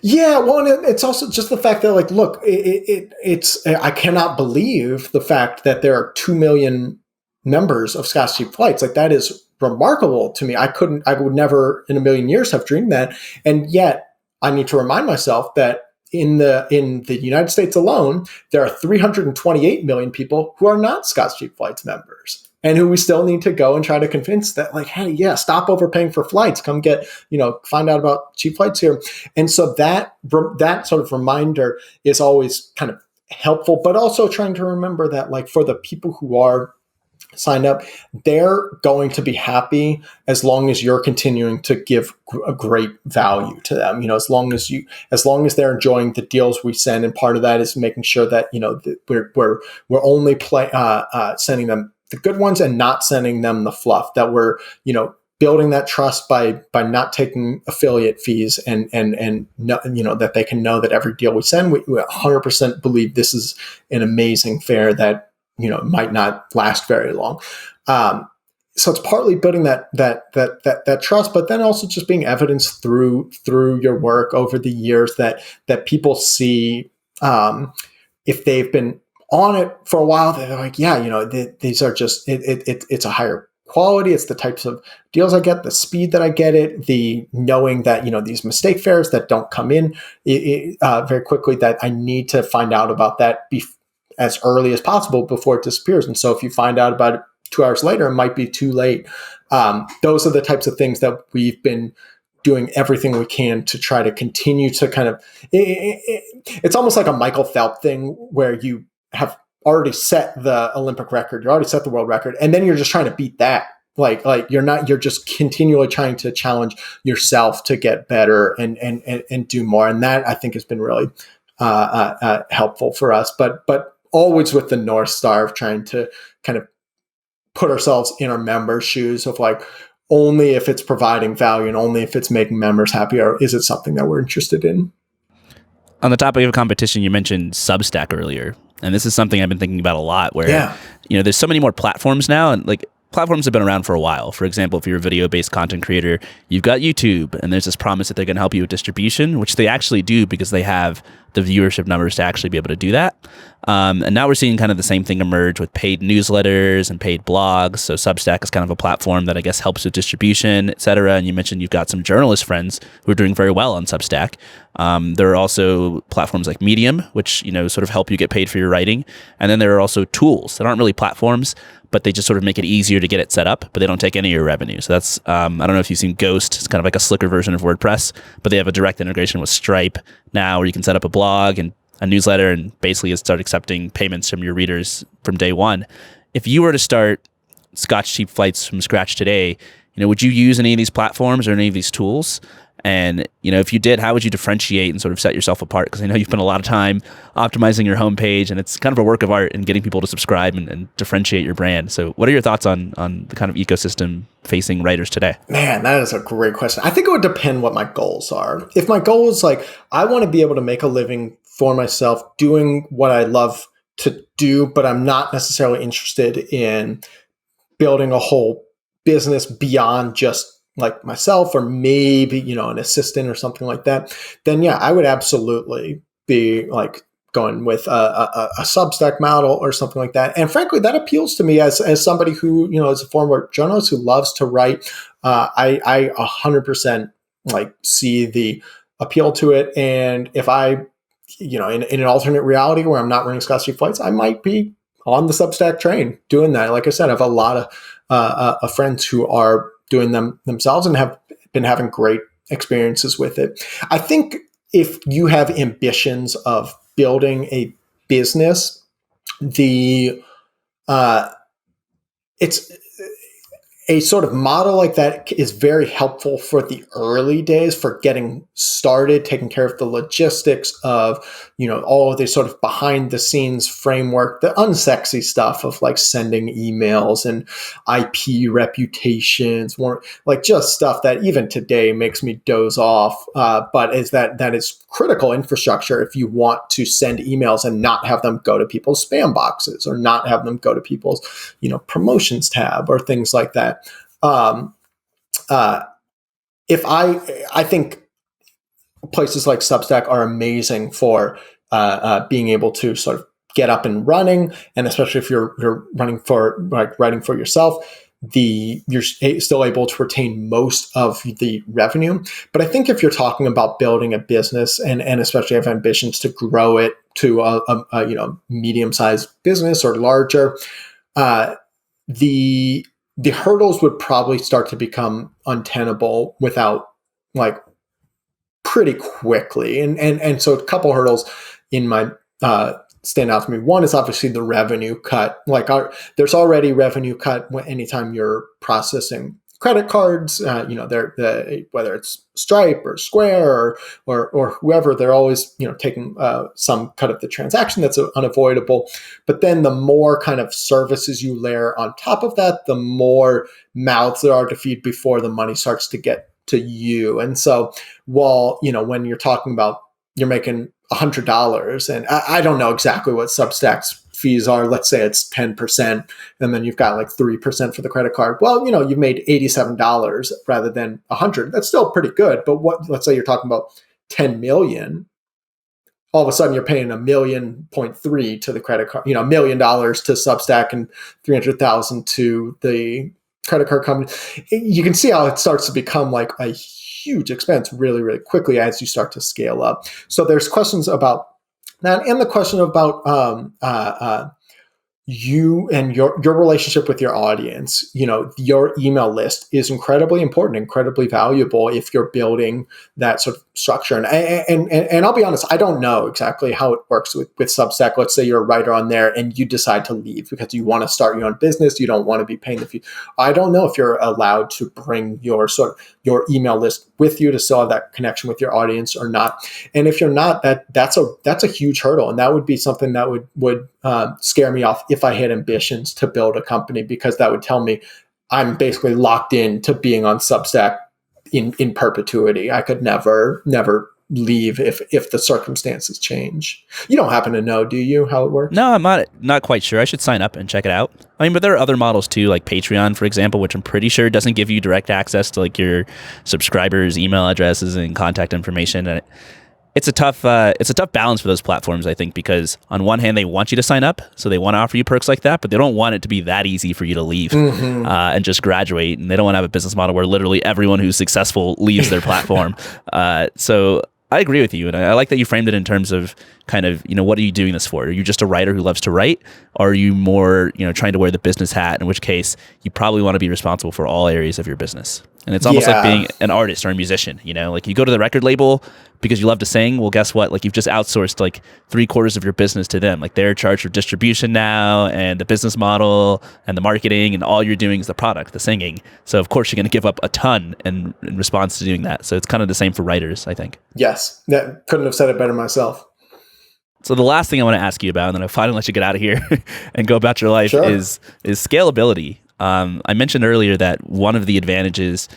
it's also just the fact that, like, look, it's I cannot believe the fact that there are 2 million members of Scotch Cheap Flights. Like, that is remarkable to me. I would never in a million years have dreamed that. And yet I need to remind myself that in the United States alone, there are 328 million people who are not Scotch Cheap Flights members, and who we still need to go and try to convince that, like, hey, yeah, stop overpaying for flights. Come get, find out about cheap flights here. And so that sort of reminder is always kind of helpful, but also trying to remember that, like, for the people who are signed up, they're going to be happy as long as you're continuing to give a great value to them. As long as they're enjoying the deals we send, and part of that is making sure that we're only sending them the good ones and not sending them the fluff. That we're building that trust by not taking affiliate fees and that they can know that every deal we send, we 100% believe this is an amazing fare that might not last very long. So it's partly building that trust, but then also just being evidenced through your work over the years that people see, if they've been on it for a while, they're like, yeah, these are just, it's a higher quality. It's the types of deals I get, the speed that I get it, the knowing that, these mistake fares that don't come in very quickly, that I need to find out about that as early as possible before it disappears. And so if you find out about it 2 hours later, it might be too late. Those are the types of things that we've been doing everything we can to try to continue to kind of, it's almost like a Michael Phelps thing where you have already set the Olympic record, you already set the world record, and then you're just trying to beat that. Like you're just continually trying to challenge yourself to get better and do more. And that, I think, has been really helpful for us, but always with the North Star of trying to kind of put ourselves in our members' shoes of, like, only if it's providing value and only if it's making members happy, or is it something that we're interested in. On the topic of competition, you mentioned Substack earlier, and this is something I've been thinking about a lot, where, there's so many more platforms now, and, like, platforms have been around for a while. For example, if you're a video-based content creator, you've got YouTube, and there's this promise that they're going to help you with distribution, which they actually do because they have the viewership numbers to actually be able to do that. And now we're seeing kind of the same thing emerge with paid newsletters and paid blogs. So Substack is kind of a platform that I guess helps with distribution, et cetera. And you mentioned you've got some journalist friends who are doing very well on Substack. There are also platforms like Medium, which, sort of help you get paid for your writing. And then there are also tools that aren't really platforms, but they just sort of make it easier to get it set up, but they don't take any of your revenue. So that's, I don't know if you've seen Ghost. It's kind of like a slicker version of WordPress, but they have a direct integration with Stripe now, where you can set up a blog and a newsletter and basically start accepting payments from your readers from day one. If you were to start Scotch Cheap Flights from scratch today, would you use any of these platforms or any of these tools? And, if you did, how would you differentiate and sort of set yourself apart? Because I know you've spent a lot of time optimizing your homepage, and it's kind of a work of art in getting people to subscribe and differentiate your brand. So what are your thoughts on the kind of ecosystem facing writers today? Man, that is a great question. I think it would depend what my goals are. If my goal is, like, I want to be able to make a living for myself doing what I love to do, but I'm not necessarily interested in building a whole business beyond just, like, myself, or maybe, an assistant or something like that, then I would absolutely be, like, going with a Substack model or something like that. And frankly, that appeals to me as somebody who, is a former journalist who loves to write. I 100% like see the appeal to it. And if I, in an alternate reality where I'm not running scholarship flights, I might be on the Substack train doing that. Like I said, I have a lot of friends who are doing them themselves and have been having great experiences with it. I think if you have ambitions of building a business, it's a sort of model like that is very helpful for the early days, for getting started, taking care of the logistics of, all of this sort of behind the scenes framework, the unsexy stuff of like sending emails and IP reputations, more like just stuff that even today makes me doze off. But is that is critical infrastructure if you want to send emails and not have them go to people's spam boxes, or not have them go to people's, promotions tab or things like that. If I think places like Substack are amazing for being able to sort of get up and running, and especially if you're writing for yourself, you're still able to retain most of the revenue. But I think if you're talking about building a business and especially have ambitions to grow it to a medium-sized business or larger, the hurdles would probably start to become untenable without pretty quickly. And so a couple hurdles in my stand out to me. One is obviously the revenue cut. There's already revenue cut anytime you're processing credit cards. Whether it's Stripe or Square or whoever, they're always taking some cut of the transaction. That's unavoidable. But then the more kind of services you layer on top of that, the more mouths there are to feed before the money starts to get to you. And so while when you're talking about you're making $100, and I don't know exactly what Substack's fees are. Let's say it's 10%, and then you've got 3% for the credit card. Well, you've made $87 rather than $100. That's still pretty good. But let's say you're talking about 10 million. All of a sudden, you're paying $1.3 million to the credit card. $1 million to Substack and 300,000 to the credit card company. You can see how it starts to become a huge expense really, really quickly as you start to scale up. So there's questions about that, and the question about you and your relationship with your audience. Your email list is incredibly important, incredibly valuable if you're building that sort of structure. And I'll be honest, I don't know exactly how it works with Substack. Let's say you're a writer on there and you decide to leave because you want to start your own business. You don't want to be paying the fee. I don't know if you're allowed to bring your email list with you to still have that connection with your audience or not. And if you're not, that's a huge hurdle, and that would be something that would scare me off if I had ambitions to build a company, because that would tell me I'm basically locked in to being on Substack in perpetuity. I could never leave if the circumstances change. You don't happen to know, do you, how it works? No, I'm not quite sure. I should sign up and check it out. But there are other models too, like Patreon, for example, which I'm pretty sure doesn't give you direct access to your subscribers' email addresses and contact information. And it's a tough balance for those platforms, I think, because on one hand, they want you to sign up, so they want to offer you perks like that, but they don't want it to be that easy for you to leave and just graduate. And they don't want to have a business model where literally everyone who's successful leaves their platform. So I agree with you, and I like that you framed it in terms of kind of, what are you doing this for? Are you just a writer who loves to write? Or are you more, trying to wear the business hat, in which case you probably want to be responsible for all areas of your business? And it's almost like being an artist or a musician, you go to the record label because you love to sing. Well, guess what? You've just outsourced 3/4 of your business to them. They're charged for distribution now and the business model and the marketing, and all you're doing is the product, the singing. So of course you're going to give up a ton in response to doing that. So it's kind of the same for writers, I think. Yes, that couldn't have said it better myself. So the last thing I want to ask you about, and then I finally let you get out of here and go about your life, is scalability. I mentioned earlier that one of the advantages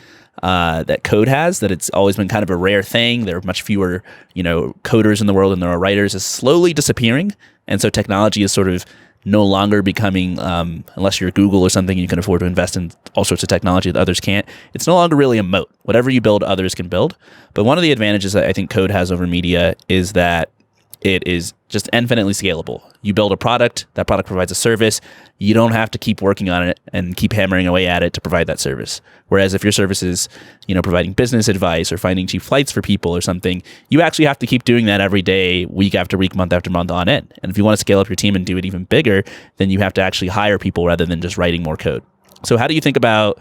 that code has, that it's always been kind of a rare thing. There are much fewer, coders in the world than there are writers, is slowly disappearing. And so technology is sort of no longer becoming, unless you're Google or something, you can afford to invest in all sorts of technology that others can't. It's no longer really a moat. Whatever you build, others can build. But one of the advantages that I think code has over media is that it is just infinitely scalable. You build a product, that product provides a service. You don't have to keep working on it and keep hammering away at it to provide that service. Whereas if your service is, providing business advice or finding cheap flights for people or something, you actually have to keep doing that every day, week after week, month after month on end. And if you want to scale up your team and do it even bigger, then you have to actually hire people rather than just writing more code. So how do you think about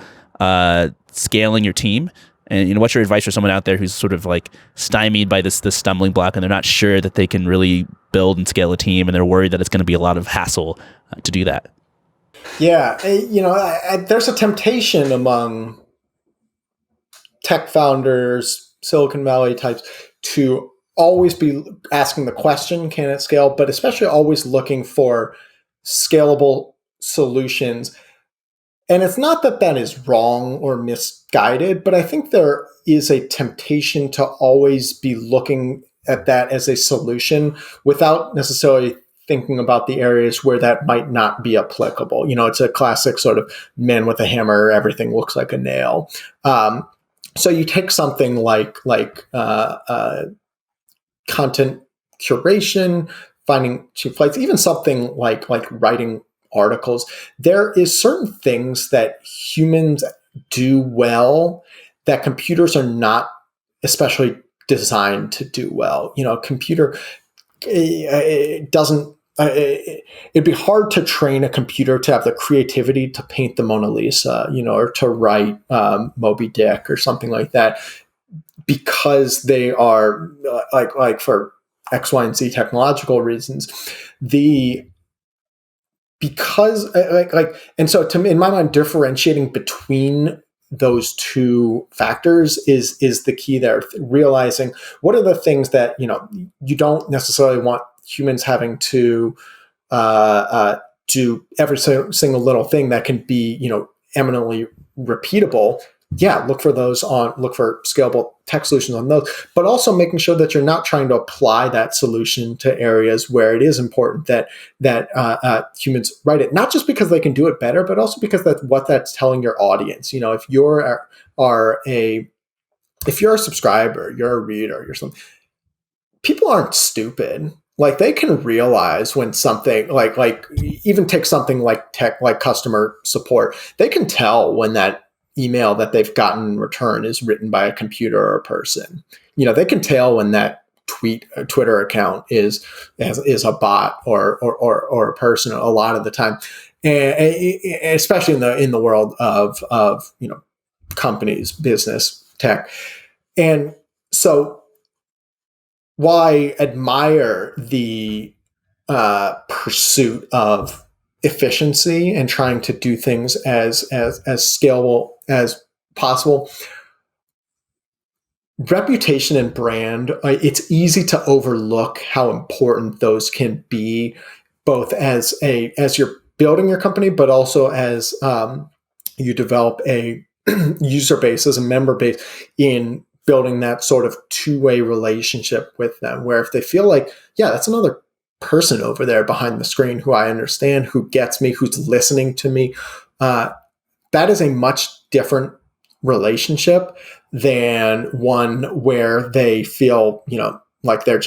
scaling your team? And what's your advice for someone out there who's sort of like stymied by this stumbling block, and they're not sure that they can really build and scale a team, and they're worried that it's going to be a lot of hassle to do that? Yeah, there's a temptation among tech founders, Silicon Valley types, to always be asking the question, can it scale? But especially always looking for scalable solutions. And it's not that that is wrong or misguided, but I think there is a temptation to always be looking at that as a solution without necessarily thinking about the areas where that might not be applicable. It's a classic sort of man with a hammer, everything looks like a nail. So you take something like content curation, finding cheap flights, even something like writing articles. There is certain things that humans do well that computers are not especially designed to do well. A computer it doesn't. It'd be hard to train a computer to have the creativity to paint the Mona Lisa, or to write Moby Dick or something like that, because they are like for X, Y, and Z technological reasons. And so to me, in my mind, differentiating between those two factors is the key there. Realizing what are the things that you don't necessarily want humans having to do every single little thing that can be eminently repeatable. Yeah, look for scalable tech solutions on those, but also making sure that you're not trying to apply that solution to areas where it is important that humans write it, not just because they can do it better, but also because that's what that's telling your audience. If you're a subscriber, you're a reader, you're something. People aren't stupid. Like, they can realize when something like even take something like tech, like customer support, they can tell when that email that they've gotten in return is written by a computer or a person. They can tell when that Twitter account is a bot or a person a lot of the time, and especially in the world of companies, business, tech. And so while I admire the pursuit of efficiency and trying to do things as scalable as possible, reputation and brand, it's easy to overlook how important those can be, both as you're building your company, but also as you develop a user base, as a member base, in building that sort of two-way relationship with them, where if they feel like, yeah, that's another person over there behind the screen who I understand, who gets me, who's listening to me, that is a much different relationship than one where they feel, like they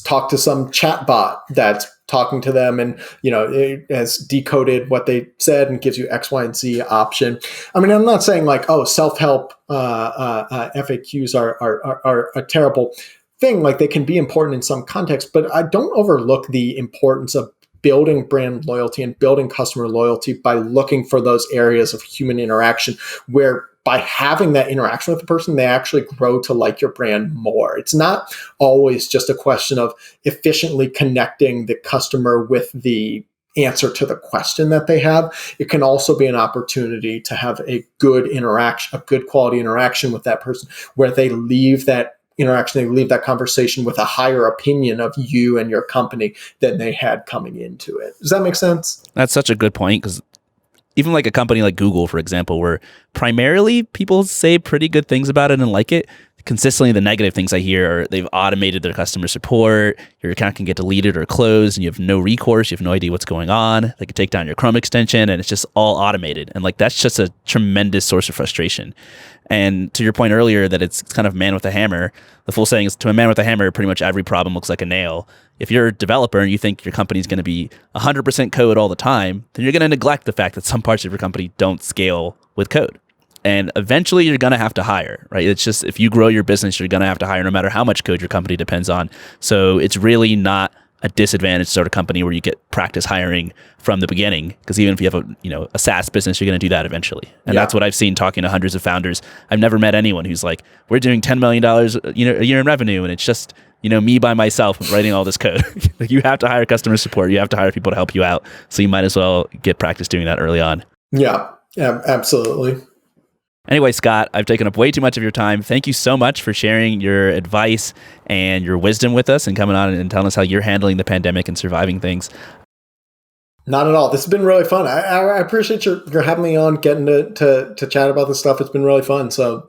talk to some chat bot that's talking to them and, it has decoded what they said and gives you X, Y, and Z option. I mean, I'm not saying like, self-help FAQs are a terrible thing. Like, they can be important in some context, but I don't overlook the importance of building brand loyalty and building customer loyalty by looking for those areas of human interaction where, by having that interaction with the person, they actually grow to like your brand more. It's not always just a question of efficiently connecting the customer with the answer to the question that they have. It can also be an opportunity to have a good interaction, a good quality interaction with that person, where they leave that interaction, they leave that conversation with a higher opinion of you and your company than they had coming into it. Does that make sense? That's such a good point, because even like a company like Google, for example, where primarily people say pretty good things about it and like it, consistently the negative things I hear are they've automated their customer support, your account can get deleted or closed, and you have no recourse, you have no idea what's going on. They can take down your Chrome extension, and it's just all automated. And like that's just a tremendous source of frustration. And to your point earlier that it's kind of man with a hammer, the full saying is to a man with a hammer, pretty much every problem looks like a nail. If you're a developer and you think your company's going to be 100% code all the time, then you're going to neglect the fact that some parts of your company don't scale with code. And eventually you're going to have to hire, right? It's just, if you grow your business, you're going to have to hire no matter how much code your company depends on. So it's really not a disadvantaged sort of company where you get practice hiring from the beginning. Because even if you have a SaaS business, you're going to do that eventually. And that's what I've seen talking to hundreds of founders. I've never met anyone who's like, we're doing $10 million a year in revenue. And it's just, me by myself writing all this code. Like you have to hire customer support. You have to hire people to help you out. So you might as well get practice doing that early on. Yeah, absolutely. Anyway, Scott, I've taken up way too much of your time. Thank you so much for sharing your advice and your wisdom with us and coming on and telling us how you're handling the pandemic and surviving things. Not at all. This has been really fun. I appreciate your having me on, getting to chat about this stuff. It's been really fun. So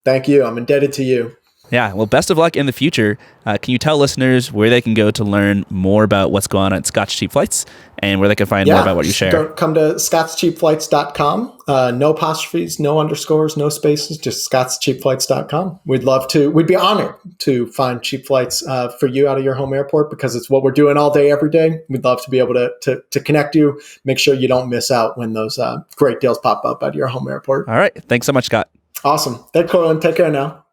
thank you. I'm indebted to you. Yeah, well, best of luck in the future. Can you tell listeners where they can go to learn more about what's going on at Scott's Cheap Flights and where they can find more about what you share? Come to scottscheapflights.com. No apostrophes, no underscores, no spaces, just scottscheapflights.com. We'd be honored to find cheap flights for you out of your home airport because it's what we're doing all day, every day. We'd love to be able to connect you, make sure you don't miss out when those great deals pop up at your home airport. All right. Thanks so much, Scott. Awesome. Thanks, Corlin. Take care now.